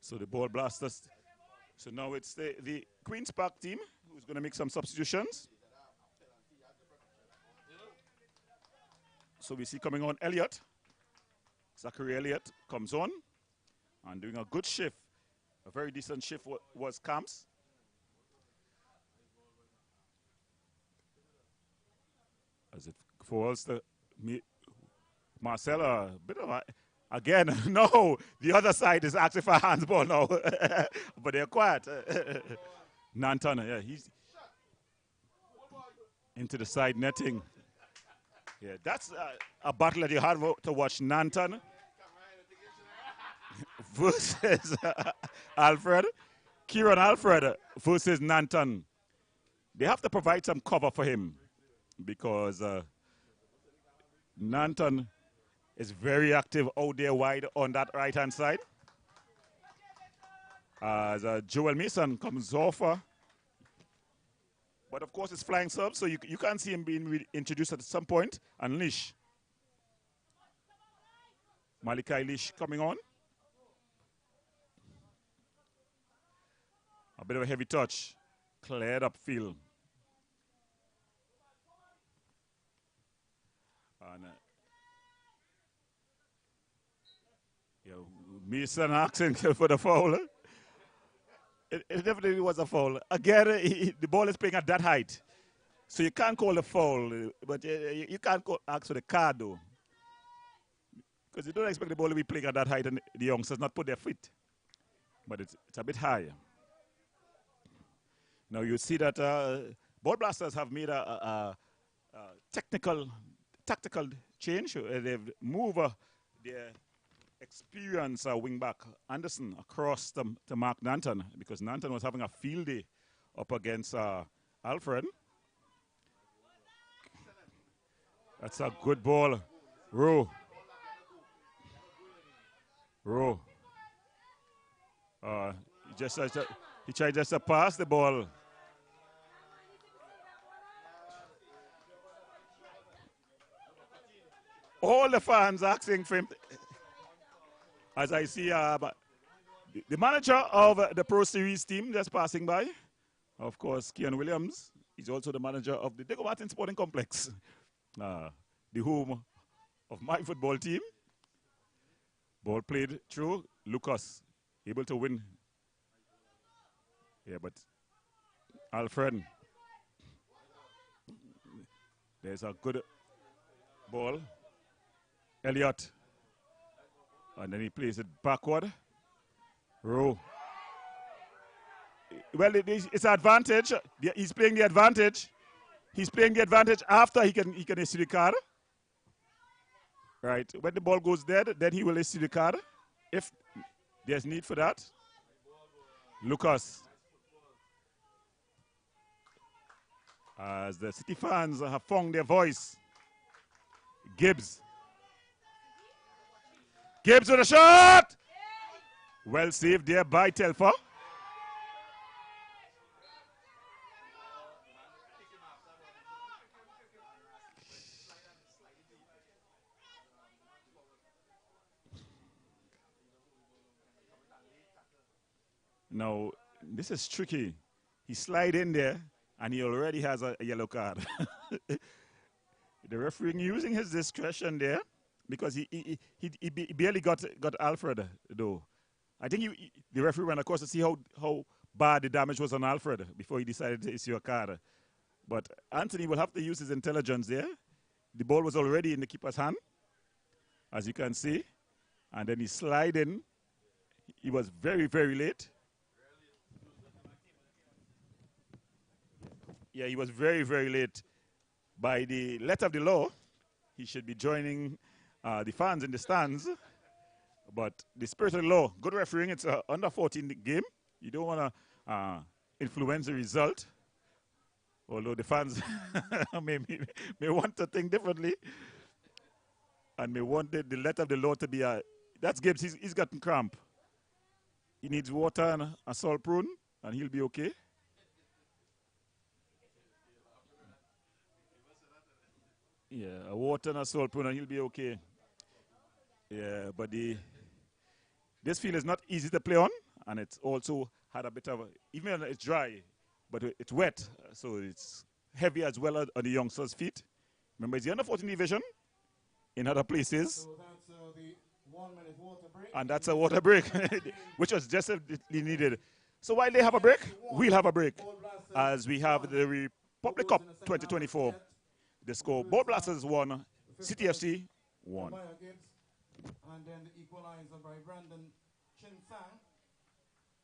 So the ball blasters. So now it's the Queen's Park team who's going to make some substitutions. So we see coming on Elliott. Zachary Elliott comes on and doing a good shift. A very decent shift was Camps. As it falls to Marcella, a bit of a, again, no, the other side is asking for handball now. But they're quiet. Nanton, yeah, he's into the side netting. Yeah, that's a battle that you have to watch. Nanton versus Alfred. Kieran Alfred versus Nanton. They have to provide some cover for him because Nanton is very active out there wide on that right-hand side. As Joel Mason comes off. But of course, it's flying sub, so you can't see him being introduced at some point. And Lish. Malachi Lish coming on. A bit of a heavy touch. Cleared up field. And Mason asking for the foul. It definitely was a foul. Again, the ball is playing at that height. So you can't call a foul, but you can't ask for the card, though. Because you don't expect the ball to be playing at that height and the youngsters not put their feet. But it's a bit higher. Now you see that ball blasters have made a tactical change. They've moved their experienced wingback Anderson across to Mark Nanton because Nanton was having a field day up against Alfred. That's a good ball. Rowe. He tried just to pass the ball. All the fans asking for him. As I see the manager of the Pro Series team just passing by, of course, Kian Williams. He's also the manager of the Diego Martin Sporting Complex, the home of my football team. Ball played through Lucas, able to win. Yeah, but Alfred, there's a good ball. Elliott. And then he plays it backward. Rowe. Well, it's an advantage. He's playing the advantage. He's playing the advantage after he can issue the card. Right. When the ball goes dead, then he will issue the card. If there's need for that. Lucas. As the City fans have found their voice. Gibbs. Gibbs with a shot! Well saved there by Telfer. Now, this is tricky. He slid in there, and he already has a yellow card. The referee using his discretion there, because he barely got Alfred, though. I think the referee went across to see how bad the damage was on Alfred before he decided to issue a card. But Anthony will have to use his intelligence there. The ball was already in the keeper's hand, as you can see. And then he slid in. He was very, very late. Yeah, he was very, very late. by the letter of the law, he should be joining the fans in the stands. But the spirit of the law, good refereeing, it's an under 14 game. You don't want to influence the result. Although the fans may want to think differently. And may want the letter of the law to be that's Gibbs, he's gotten cramp. He needs water and a salt prune, and he'll be okay. Yeah, a water and a salt prune, and he'll be okay. Yeah, but this field is not easy to play on, and it's also had a bit of, even though it's dry, but it's wet, so it's heavy as well on the youngsters' feet. Remember, it's the under 14 division in other places. So that's the 1 minute water break. And that's a water break, which was just needed. So while they have a break, we'll have a break. As we have the Republic Cup 2024. The score, Ball Blasters 1, City FC 1. And then the equalizer by Brandon Chinsang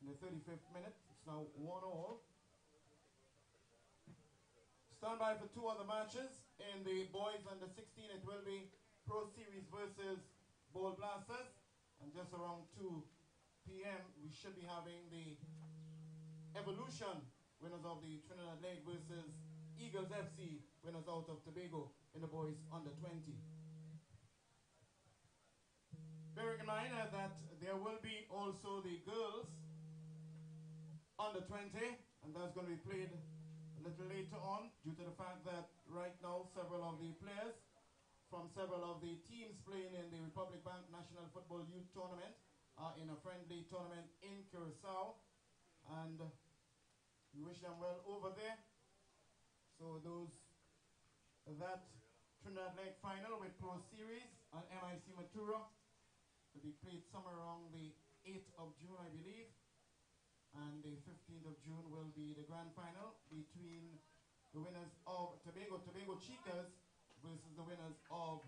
in the 35th minute. It's now 1-1. Stand by for 2 other matches. In the boys under 16, it will be Pro Series versus Ball Blasters. And just around 2 p.m., we should be having the Evolution winners of the Trinidad League versus Eagles FC winners out of Tobago in the boys under 20. Bearing in mind that there will be also the girls under 20, and that's going to be played a little later on due to the fact that right now several of the players from several of the teams playing in the Republic Bank National Football Youth Tournament are in a friendly tournament in Curacao, and we wish them well over there. So that Trinidad League final with Pro Series and MIC Matura will be played somewhere around the 8th of June, I believe. And the 15th of June will be the grand final between the winners of Tobago Chicas versus the winners of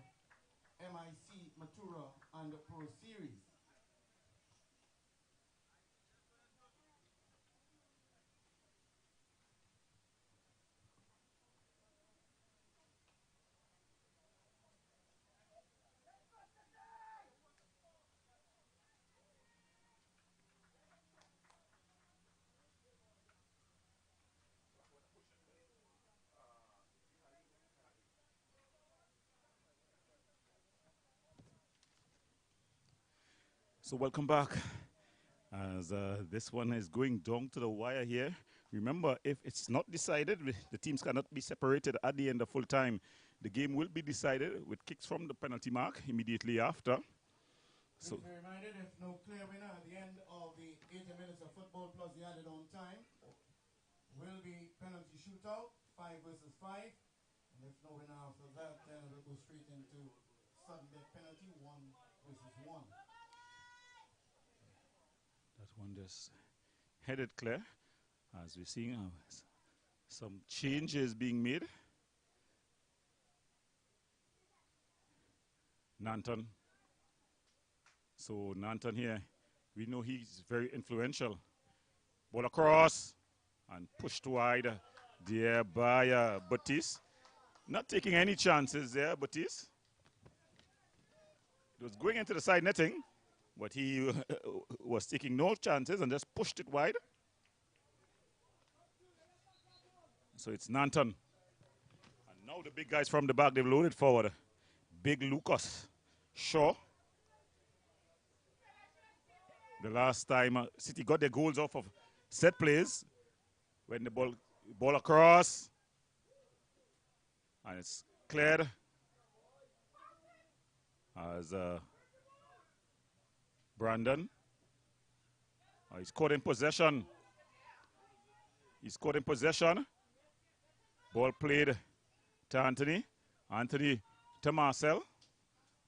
MIC Matura and Pro Series. So welcome back, as this one is going down to the wire here. Remember, if it's not decided, the teams cannot be separated at the end of full time. The game will be decided with kicks from the penalty mark immediately after. So please be reminded, if no clear winner at the end of the 80 minutes of football plus the added on time, will be penalty shootout, 5 versus 5. And if no winner after that, then it will go straight into sudden death penalty, 1 versus 1. That one just headed clear, as we're seeing some changes being made. Nanton. So Nanton here, we know he's very influential. Ball across and pushed wide there by Batiste. Not taking any chances there, Batiste. It was going into the side netting, but he was taking no chances and just pushed it wide. So it's Nanton. And now the big guys from the back, they've loaded forward. Big Lucas Shaw. The last time City got their goals off of set plays, when the ball across, and it's cleared as Brandon. He's caught in possession. He's caught in possession. Ball played to Anthony. Anthony to Marcel.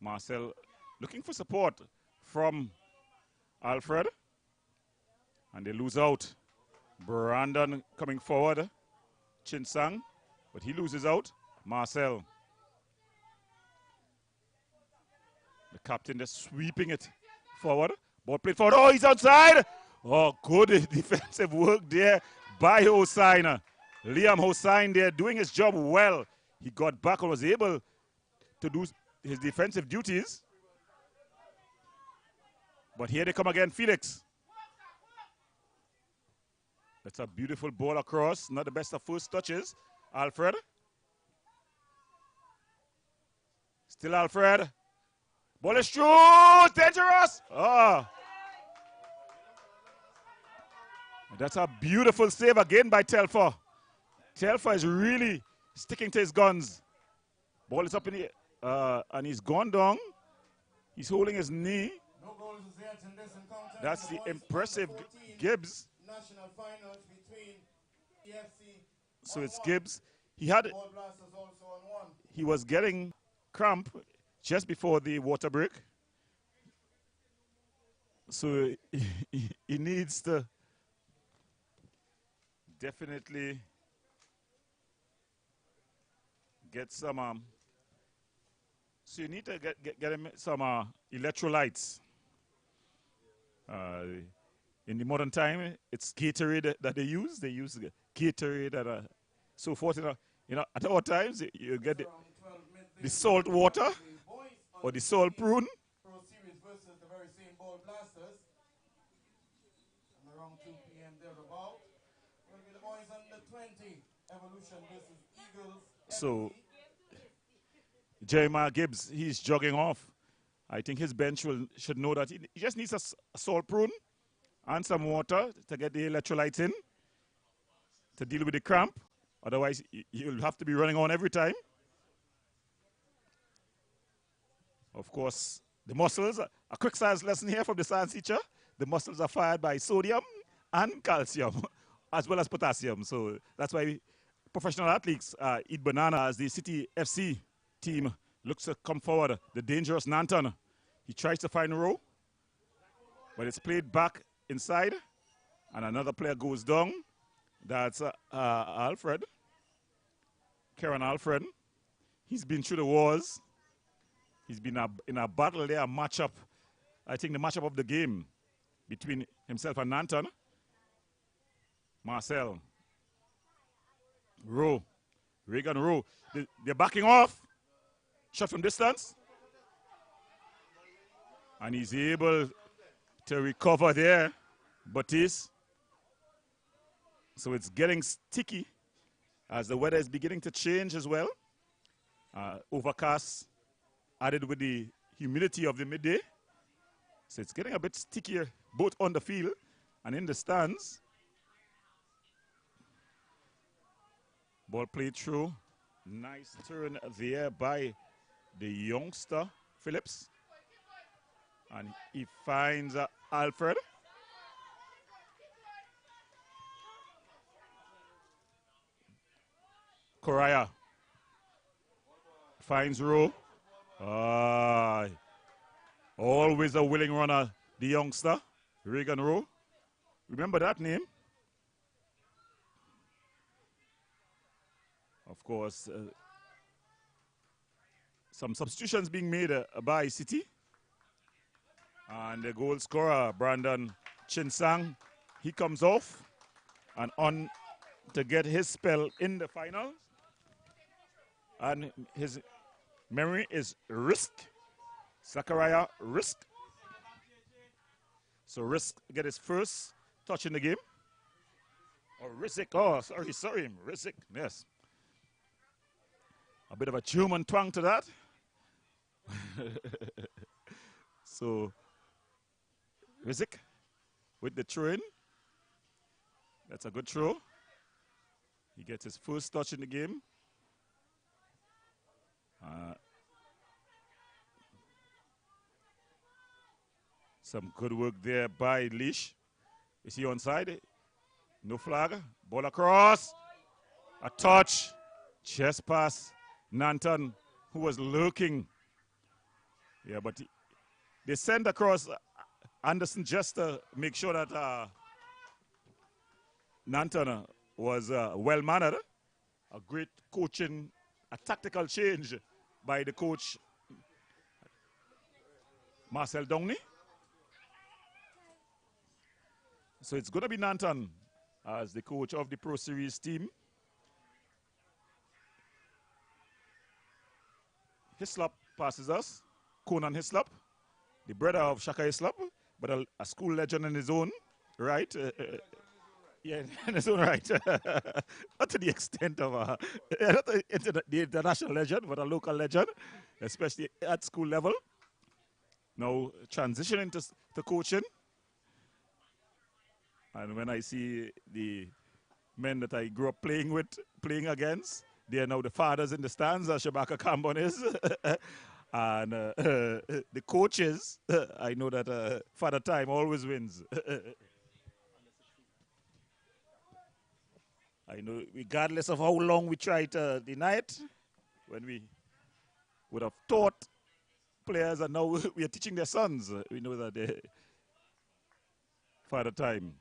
Marcel looking for support from Alfred. And they lose out. Brandon coming forward. Chinsang. But he loses out. Marcel. The captain just sweeping it forward. Ball played forward. Oh, he's outside. Oh, good defensive work there by Hossain. Liam Hossain there doing his job well. He got back and was able to do his defensive duties. But here they come again, Felix. That's a beautiful ball across. Not the best of first touches. Alfred. Still Alfred. Ball is through. Dangerous. Ah. That's a beautiful save again by Telfer. Telfer is really sticking to his guns. Ball is up in the air. And he's gone down. He's holding his knee. No goals is yet in this encounter. That's the impressive Gibbs. National finals between EFC. So it's Gibbs. He was getting cramp just before the water break. So he needs to definitely get some so you need to get him some electrolytes. In the modern time, it's Gatorade that they use. They use Gatorade and so forth. At all times, you get the salt water or the salt prune. Pro Series versus the very same Ball Blasters. And around 2 p.m. thereabout. Will be the boys under 20. Evolution versus Eagles. So, Jeremiah Gibbs, he's jogging off. I think his bench should know that he just needs a salt prune and some water to get the electrolytes in to deal with the cramp. Otherwise, you'll have to be running on every time. Of course, the muscles, a quick science lesson here from the science teacher. The muscles are fired by sodium and calcium, as well as potassium. So that's why professional athletes eat banana as the City FC team looks to come forward. The dangerous Nanton. He tries to find Rowe, but it's played back inside, and another player goes down. That's Alfred. Karen Alfred. He's been through the wars. He's been in a battle there, a matchup. I think the matchup of the game between himself and Nanton. Marcel. Rowe. Reagan Rowe. They're backing off. Shot from distance. And he's able to recover there. Batiste. So it's getting sticky as the weather is beginning to change as well. Overcast added with the humidity of the midday. So it's getting a bit stickier both on the field and in the stands. Ball played through. Nice turn there by the youngster, Phillips. And he finds Alfred. Correa finds Rowe. Always a willing runner, the youngster, Reagan Rowe. Remember that name? Of course, some substitutions being made by City. And the goal scorer, Brandon Chinsang, he comes off and on to get his spell in the final. And his memory is Risk. Zachariah Risk. So Risk get his first touch in the game. Or Rizik. Oh, sorry. Rizik, yes. A bit of a German twang to that. So Rizik with the throw in. That's a good throw. He gets his first touch in the game. Some good work there by Leash. Is he onside? No flag. Ball across. A touch. Chest pass. Nanton, who was lurking. Yeah, but they sent across Anderson just to make sure that Nanton was well-mannered. A great coaching, a tactical change by the coach, Marcel Downey. So it's going to be Nanton as the coach of the Pro Series team. Hislop passes us. Conan Hislop, the brother of Shaka Hislop, but a school legend in his own right. Yeah, in his own right. Not to the extent of not the international legend, but a local legend, especially at school level. Now transitioning to coaching. And when I see the men that I grew up playing against, they are now the fathers in the stands, as Shabaka Kambon is. And the coaches, I know that Father Time always wins. I know, regardless of how long we try to deny it, when we would have taught players and now we are teaching their sons, we know that Father Time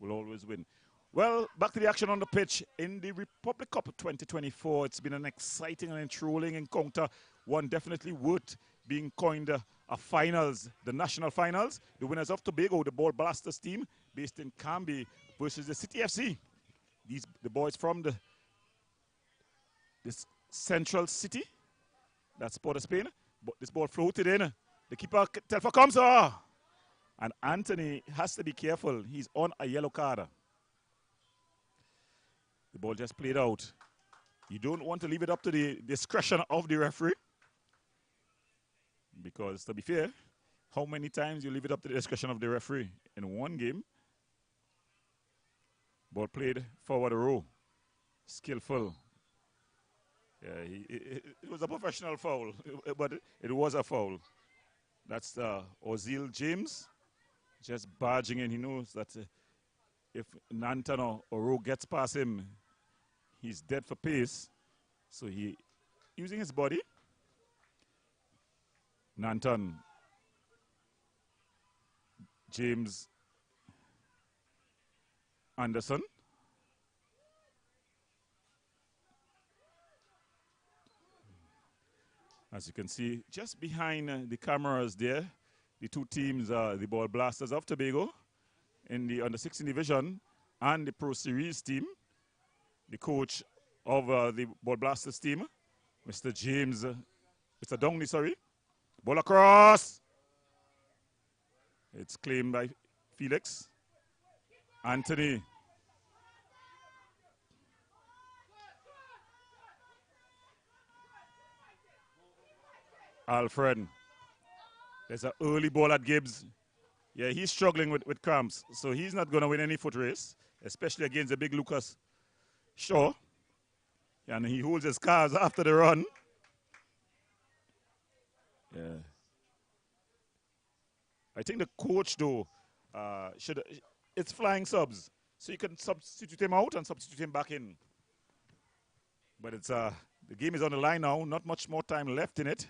will always win. Well, back to the action on the pitch. In the Republic Cup 2024, it's been an exciting and enthralling encounter, one definitely worth being coined a finals, the national finals. The winners of Tobago, the Ball Blasters team, based in Camby, versus the City FC. The boys from this central city, that's Port of Spain. But this ball floated in. The keeper, Telfa comes, and Anthony has to be careful. He's on a yellow card. The ball just played out. You don't want to leave it up to the discretion of the referee. Because, to be fair, how many times you leave it up to the discretion of the referee? In one game, ball played forward a row. Skillful. Yeah, it was a professional foul, but it was a foul. That's Ozil James just barging in. He knows that if Nanton or Oro gets past him, he's dead for pace. So he, using his body, Nanton, James, Anderson. As you can see, just behind the cameras there, the two teams are the Ball Blasters of Tobago in the under-16 division and the Pro Series team. The coach of the Ball Blasters team, Mr. James, Mr. Downey, sorry. Ball across. It's claimed by Felix. Anthony. Alfred. There's an early ball at Gibbs. Yeah, he's struggling with cramps, so he's not going to win any foot race, especially against the big Lucas Shaw. And he holds his cars after the run. Yeah. I think the coach, though, it's flying subs. So you can substitute him out and substitute him back in. But it's the game is on the line now, not much more time left in it.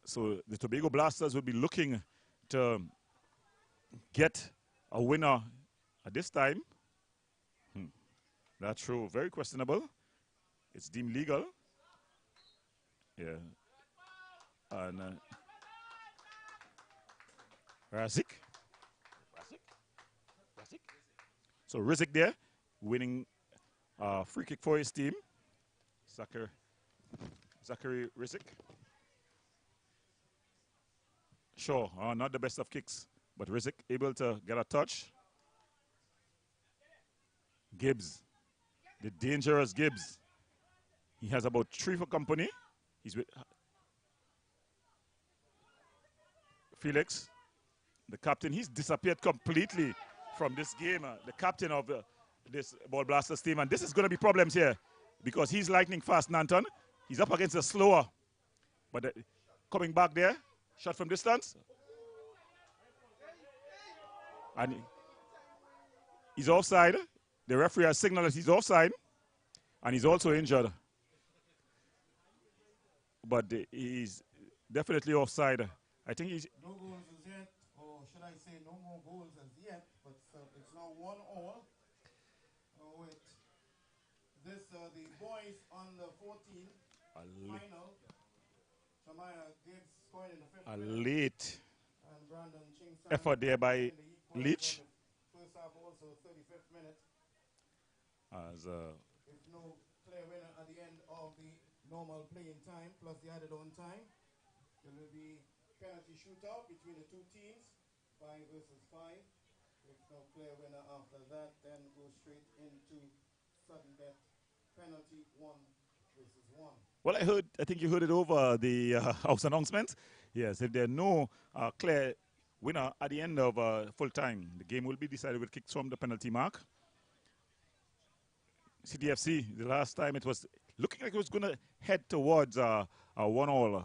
So the Tobago Blasters will be looking to get a winner at this time. That's true. Very questionable. It's deemed legal. Yeah. And Razik. So Rizik there, winning free kick for his team. Zachary Rizik. Sure, not the best of kicks, but Rizik able to get a touch. Gibbs, the dangerous Gibbs. He has about 3 for company. He's with Felix, the captain. He's disappeared completely from this game. The captain of this Ball Blasters team, and this is going to be problems here because he's lightning fast. Nanton, he's up against the slower, but coming back there. Shot from distance. And he's offside. The referee has signaled that he's offside. And he's also injured. But he's definitely offside. I think he's... No goals as yet, or should I say no more goals as yet, but it's now 1-1. With this, the boys on the 14 final. Gibbs scored in the 5th a minute. late And Brandon Chingson effort there by Leach. First half also 35th minute. As If no clear winner at the end of the normal playing time plus the added on time. There will be penalty shootout between the two teams, 5 versus 5. If no clear winner after that, then go straight into sudden death penalty 1 versus 1. Well, I think you heard it over the house announcement. Yes, if there are no clear winner at the end of full time, the game will be decided with kicks from the penalty mark. CTFC, the last time it was looking like it was going to head towards a 1-all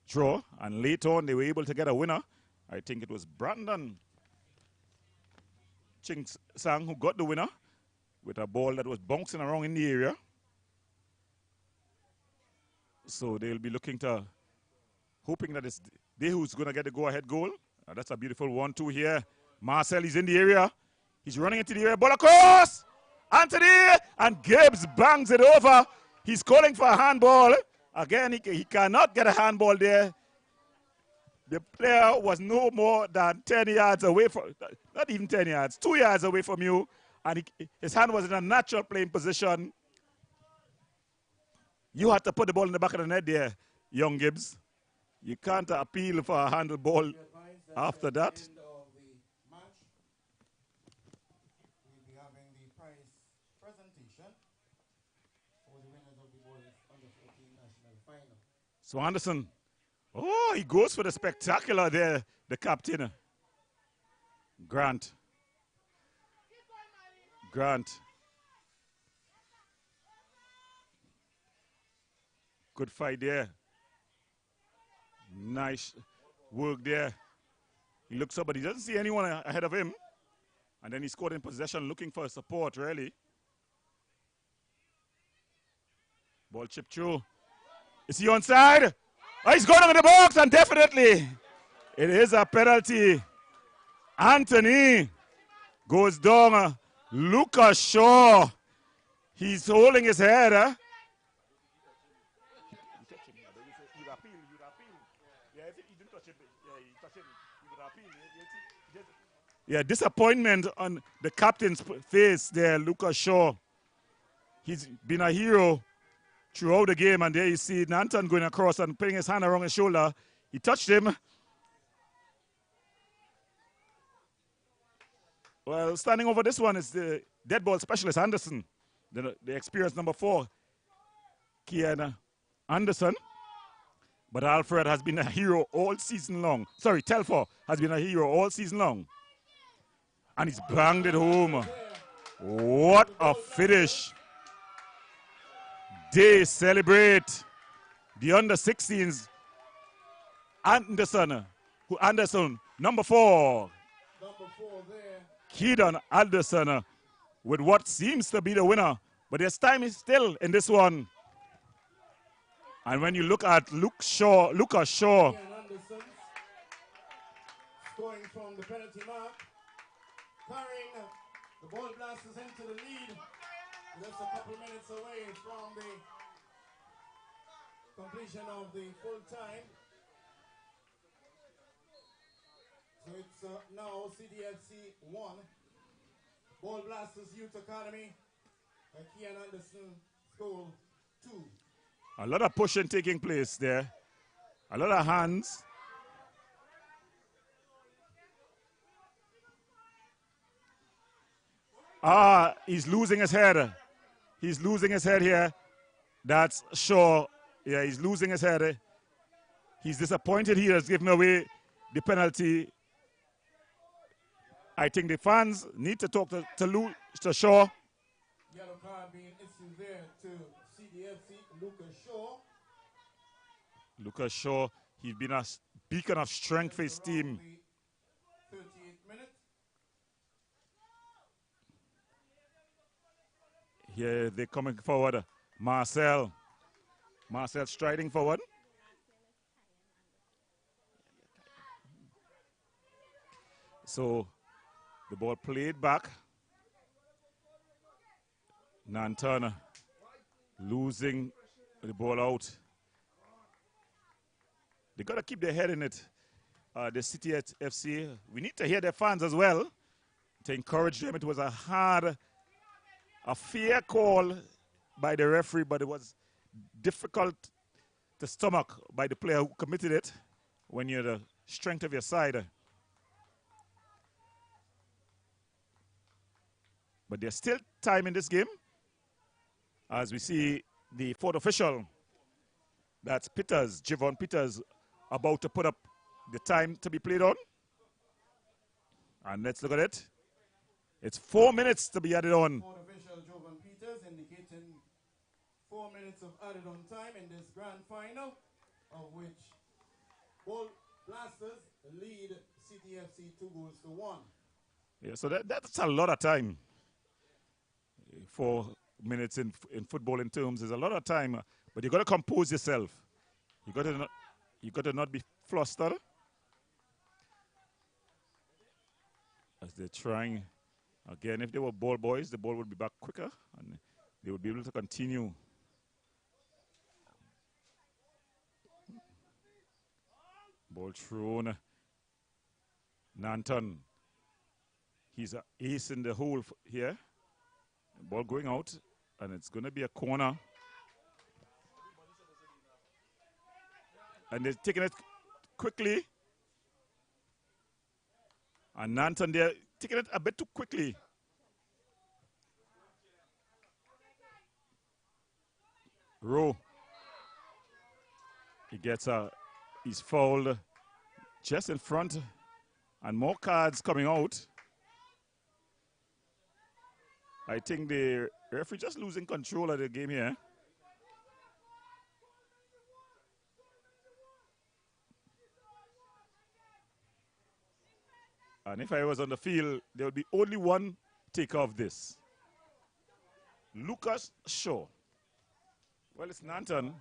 draw, and later on they were able to get a winner. I think it was Brandon Ching Sang who got the winner with a ball that was bouncing around in the area. So they'll be hoping that it's they who's going to get the go-ahead goal. That's a beautiful 1-2 here. Marcel is in the area. He's running into the area. Ball across! Anthony! And Gibbs bangs it over. He's calling for a handball. Again, he cannot get a handball there. The player was no more than 10 yards away from, not even 10 yards, 2 yards away from you. And his hand was in a natural playing position. You had to put the ball in the back of the net there, young Gibbs. You can't appeal for a handle ball after that. At the end of the match, we'll be having the prize presentation for the winners of the boys under 14 national final. So Anderson, oh, he goes for the spectacular there, the captain. Grant. Good fight there. Nice work there. He looks up, but he doesn't see anyone ahead of him. And then he scored in possession, looking for support, really. Ball chipped through. Is he onside? Oh, he's going in the box, and definitely it is a penalty. Anthony goes down. Lucas Shaw. He's holding his head. Yeah, disappointment on the captain's face there, Lucas Shaw. He's been a hero throughout the game, and there you see Nanton going across and putting his hand around his shoulder. He touched him. Well, standing over this one is the dead ball specialist, Anderson. The experienced number 4, Kian Anderson. But Alfred has been a hero all season long. Sorry, Telfor has been a hero all season long. And he's banged it home. What a finish. They celebrate the under-16s. Anderson, number 4. Number 4 there. Keaton Anderson with what seems to be the winner. But there's time is still in this one. And when you look at Lucas Shaw. Ian Anderson scoring from the penalty mark. Carrying the ball blasters into the lead. Just a couple minutes away from the completion of the full time. So it's now CDFC 1, Ball Blasters Youth Academy, Kian Anderson School 2. A lot of pushing taking place there. A lot of hands. He's losing his head. He's losing his head here. That's Shaw. Yeah, he's losing his head. He's disappointed he has given away the penalty. I think the fans need to talk to Shaw. Yellow card being issued there to CDFC Lucas Shaw. Lucas Shaw, he's been a beacon of strength for his team. 38 minutes. Here they're coming forward. Marcel striding forward. So the ball played back. Nanton losing the ball out. They got to keep their head in it. The City FC, we need to hear their fans as well to encourage them. It was a fair call by the referee, but it was difficult to stomach by the player who committed it when you're the strength of your side. But there's still time in this game. As we see the fourth official, that's Peters, Javon Peters, about to put up the time to be played on. And let's look at it. It's 4 minutes to be added on. Fourth official Jovan Peters indicating 4 minutes of added on time in this grand final, of which Ball Blasters lead CTFC 2-1. Yeah, so that's a lot of time. 4 minutes in football in terms is a lot of time, but you got to compose yourself. You got to not be flustered as they're trying. Again, if they were ball boys, the ball would be back quicker and they would be able to continue. Ball thrown. Nanton. He's an ace in the hole here. Ball going out, and it's going to be a corner. And they're taking it quickly. And Nanton, they're taking it a bit too quickly. Rowe. He gets he's fouled just in front. And more cards coming out. I think the referee just losing control of the game here. And if I was on the field, there would be only one take of this. Lucas Shaw. Well, it's Nanton.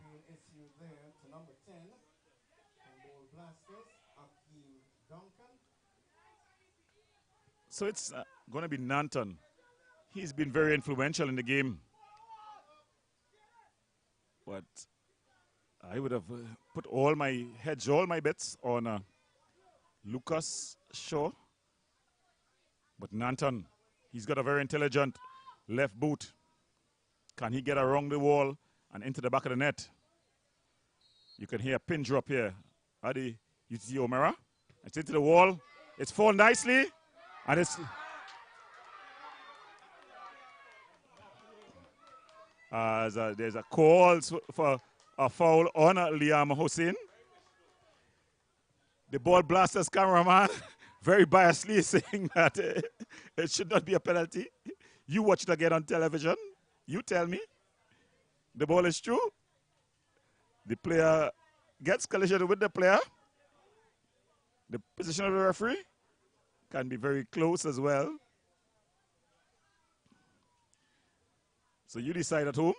So it's going to be Nanton. He's been very influential in the game. But I would have put all my bets on Lucas Shaw. But Nanton, he's got a very intelligent left boot. Can he get around the wall and into the back of the net? You can hear a pin drop here. Adi, you see O'Mara. It's into the wall. It's fallen nicely. And it's... there's a call for a foul on Liam Hussein. The Ball Blasters cameraman very biasedly saying that it should not be a penalty. You watch it again on television. You tell me. The ball is true. The player gets collision with the player. The position of the referee can be very close as well. So you decide at home.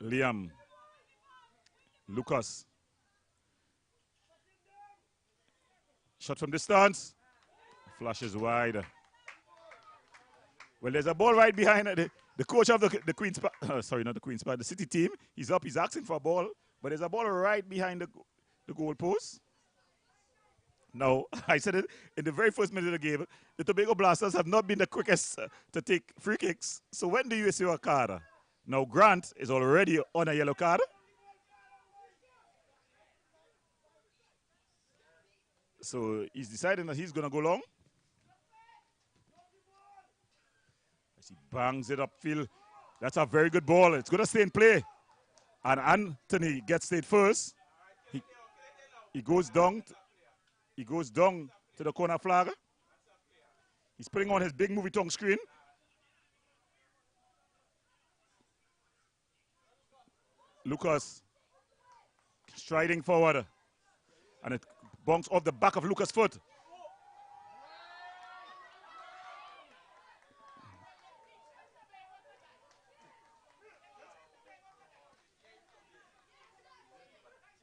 Liam. Lucas. Shot from distance. Flashes wide. Well, there's a ball right behind the coach of the Queen's Park. Sorry, not the Queen's Park. The City team. He's up. He's asking for a ball. But there's a ball right behind the goal post. Now, I said it in the very first minute of the game, the Tobago Blasters have not been the quickest to take free kicks. So when do you see a card? Now, Grant is already on a yellow card. So he's deciding that he's going to go long. As he bangs it upfield. That's a very good ball. It's going to stay in play. And Anthony gets it first. He goes down. He goes down to the corner flag. He's putting on his big movie tongue screen. Lucas striding forward. And it bonks off the back of Lucas' foot.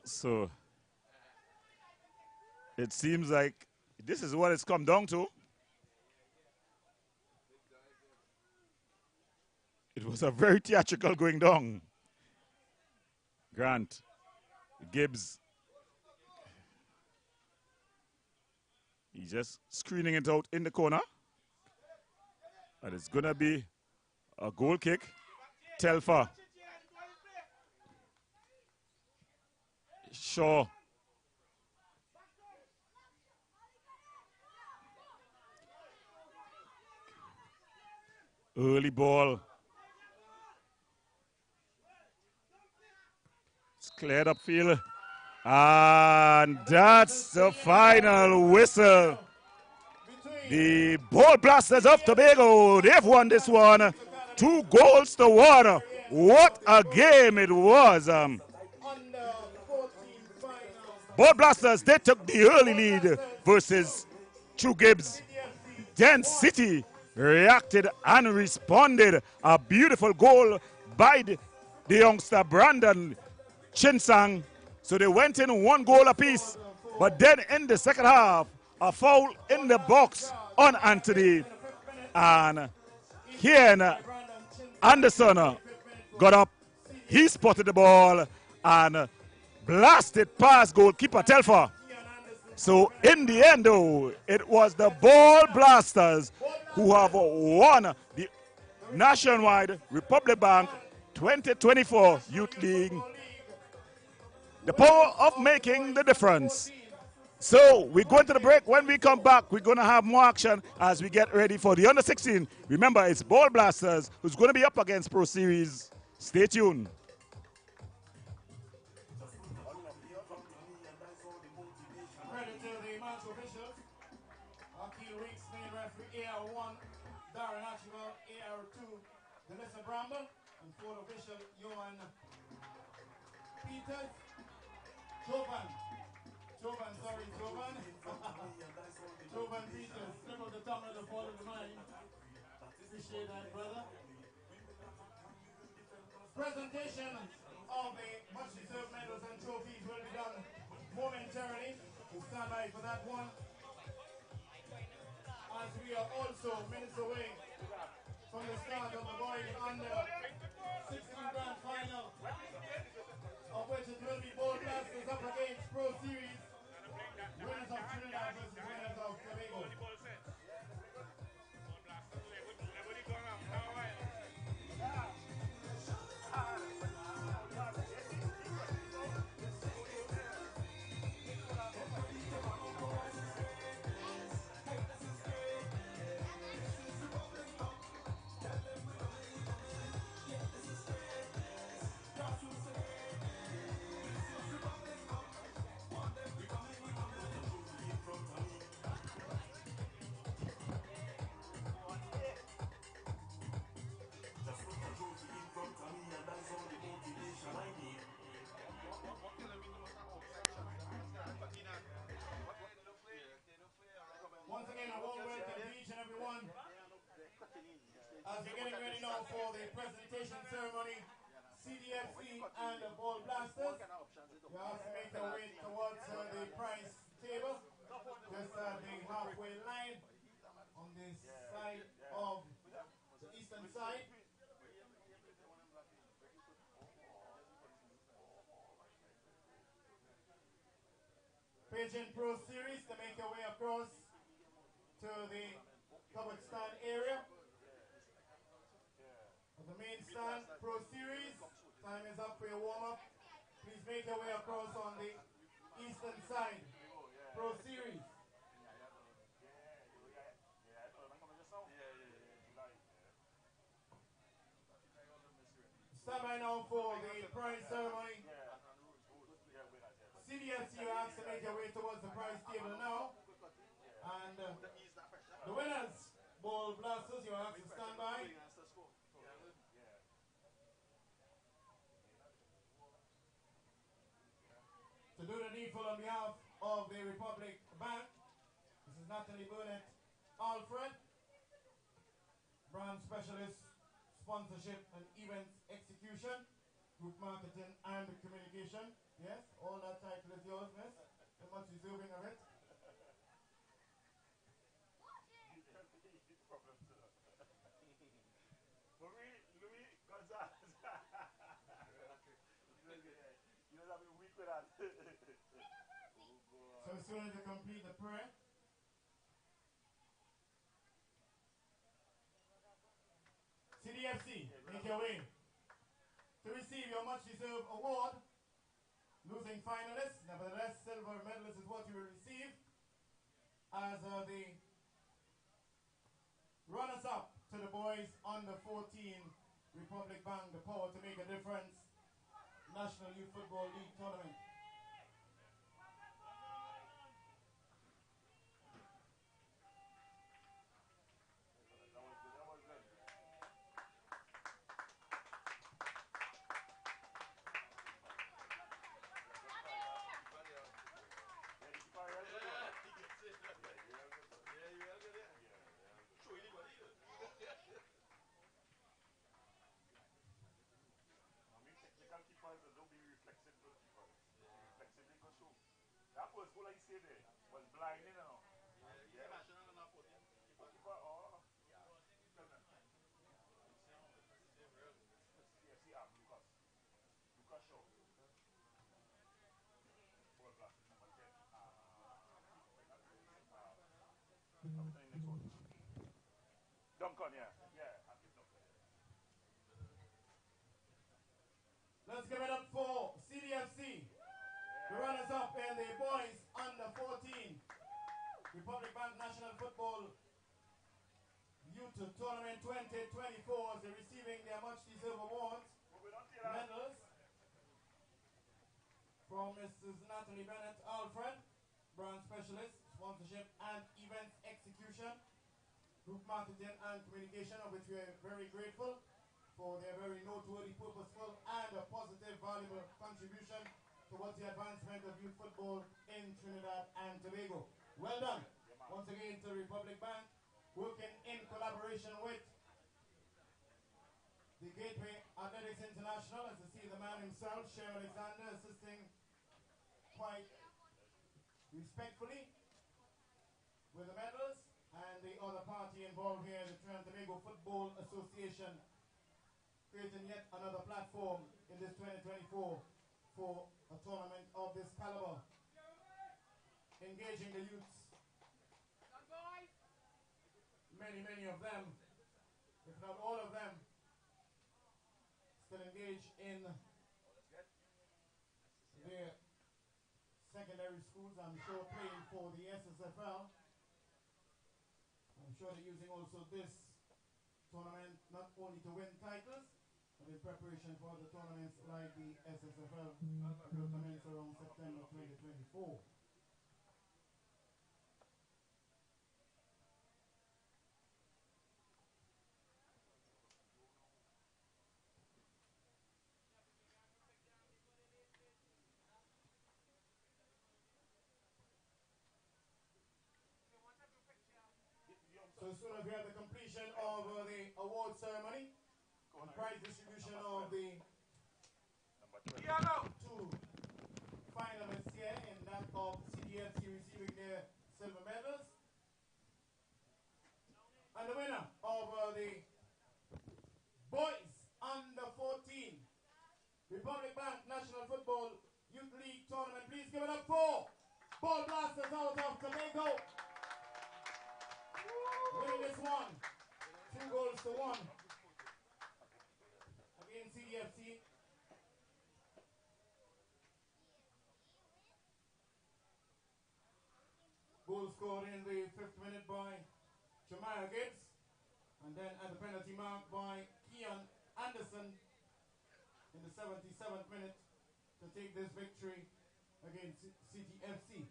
So it seems like this is what it's come down to. It was a very theatrical going down. Grant, Gibbs. He's just screening it out in the corner. And it's going to be A goal kick. Telfer. Shaw. Early ball. It's cleared upfield. And that's the final whistle. The Ball Blasters of Tobago, they've won this one 2-1. What a game it was. Ball Blasters, they took the early lead versus True Gibbs. Then City reacted and responded. A beautiful goal by the youngster Brandon Chinsang. So they went in 1 goal apiece. But then in the second half, a foul in the box on Anthony. And Kian Anderson got up. He spotted the ball and blasted past goalkeeper Telfer. So in the end, though, it was the Ball Blasters who have won the Nationwide Republic Bank 2024 Youth League. The power of making the difference. So we're going to the break. When we come back, we're going to have more action as we get ready for the under-16. Remember, it's Ball Blasters who's going to be up against Pro Series. Stay tuned. Jovan Peters, slip of the tongue of the fall of the mind. Appreciate that, brother. Presentation of the much-deserved medals and trophies will be done momentarily. So stand by for that one. As we are also minutes away from the start of the boys under 16 grand final, of which it will be Ball Blasters up against Pro Series. Winners of Trinidad versus winners of Tobago. Once again, a warm welcome to each and every one. As we're getting ready now for the presentation ceremony, CDFC and the Ball Blasters. We have to make our way towards the prize table, just at the halfway line on this side of the eastern side. Pigeon Pro Series to make your way across to the covered stand area. The main stand, Pro Series, time is up for your warm-up. Please make your way across on the eastern side, Pro Series. Stand by now for the prize ceremony. CDFC, you asked to make your way towards the prize table now. And the winners, Ball Blasters, you have to stand by. To do the needful on behalf of the Republic Bank, this is Natalie Burnett Alfred, brand specialist, sponsorship and events execution, group marketing and communication. Yes, all that title is yours, miss. So much deserving of it. Louis Gonzalez. You know that we're weak with that. So as soon as you complete the prayer, CDFC CDFC, make your way to receive your much-deserved award. Losing finalists, nevertheless, silver medalist is what you will receive as the runners-up to the boys under 14 Republic Bank, the power to make a difference, National Youth Football League Tournament. Don't be reflexive good keeper. Reflexively good too. That first goal I say there was blinding, you know. Yeah. Keeper or CFC Lucas. Lucas Shaw. Ball blast number 10. Next one. Duncan, yeah. Yeah, I keep Duncan. Let's give it up for CDFC. The runners-up and the boys under 14 Republic Bank National Football Youth Tournament 2024 as they're receiving their much-deserved awards, medals from Mrs. Natalie Bennett Alfred, brand specialist, sponsorship and events execution, group marketing and communication, of which we are very grateful for their very noteworthy, purposeful and a positive, valuable contribution towards the advancement of youth football in Trinidad and Tobago. Well done. Once again to Republic Bank, working in collaboration with the Gateway Athletics International, as you see the man himself, Shem Alexander, assisting quite respectfully with the medals, and the other party involved here, the Trinidad and Tobago Football Association, creating yet another platform in this 2024 for a tournament of this caliber, engaging the youths. Many of them, if not all of them, still engaged in their secondary schools. I'm sure playing for the SSFL. I'm sure they're using also this tournament not only to win titles, but in preparation for other tournaments like the SSFL that will commence around September 2024. So as soon as we have the completion of the award ceremony, the prize distribution of the two finalists here, in that of CDFC receiving their silver medals, and the winner of the boys under 14 Republic Bank National Football Youth League Tournament. Please give it up for Ball Blasters out of Tobago. Winning this one, 2-1 against CDFC. Goal scored in the 5th minute by Jemiah Gibbs, and then at the penalty mark by Keon Anderson in the 77th minute to take this victory against CTFC.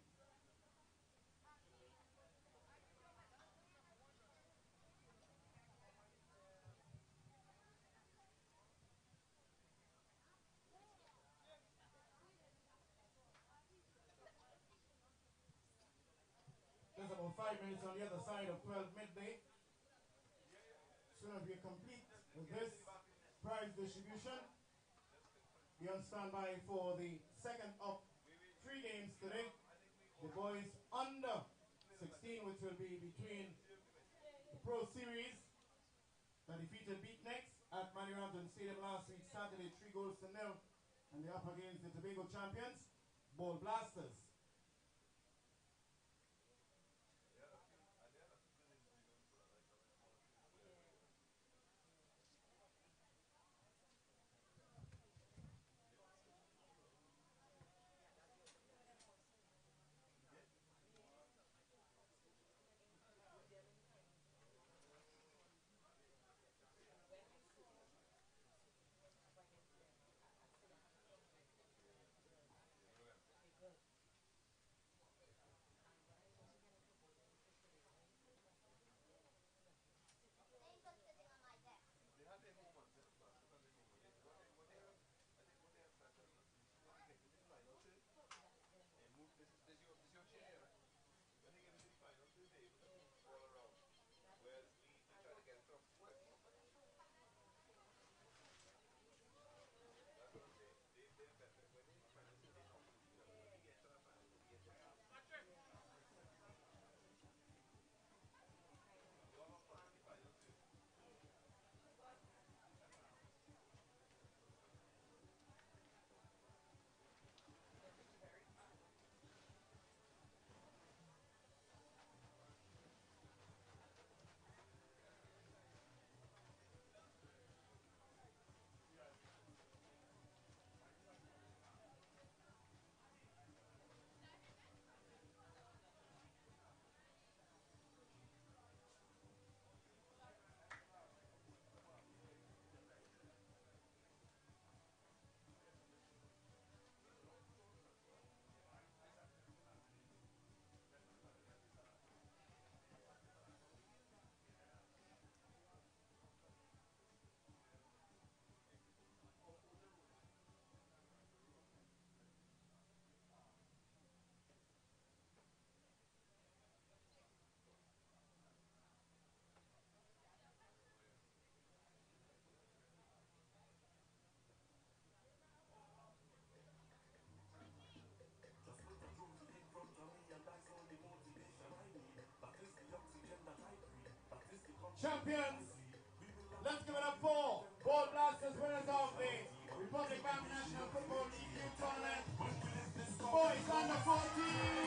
There's about 5 minutes on the other side of 12 midday. As soon as we complete with this prize distribution, be on standby for the second of 3 games today. The boys under 16, which will be between the Pro Series that defeated Beatniks at Maniranton Stadium last week, Saturday, 3-0, and they're up against the Tobago champions, Ball Blasters. champions. Let's give it up for Ball Blasters, winners of the Republic Bank National Football League Tournament. Boys under 14.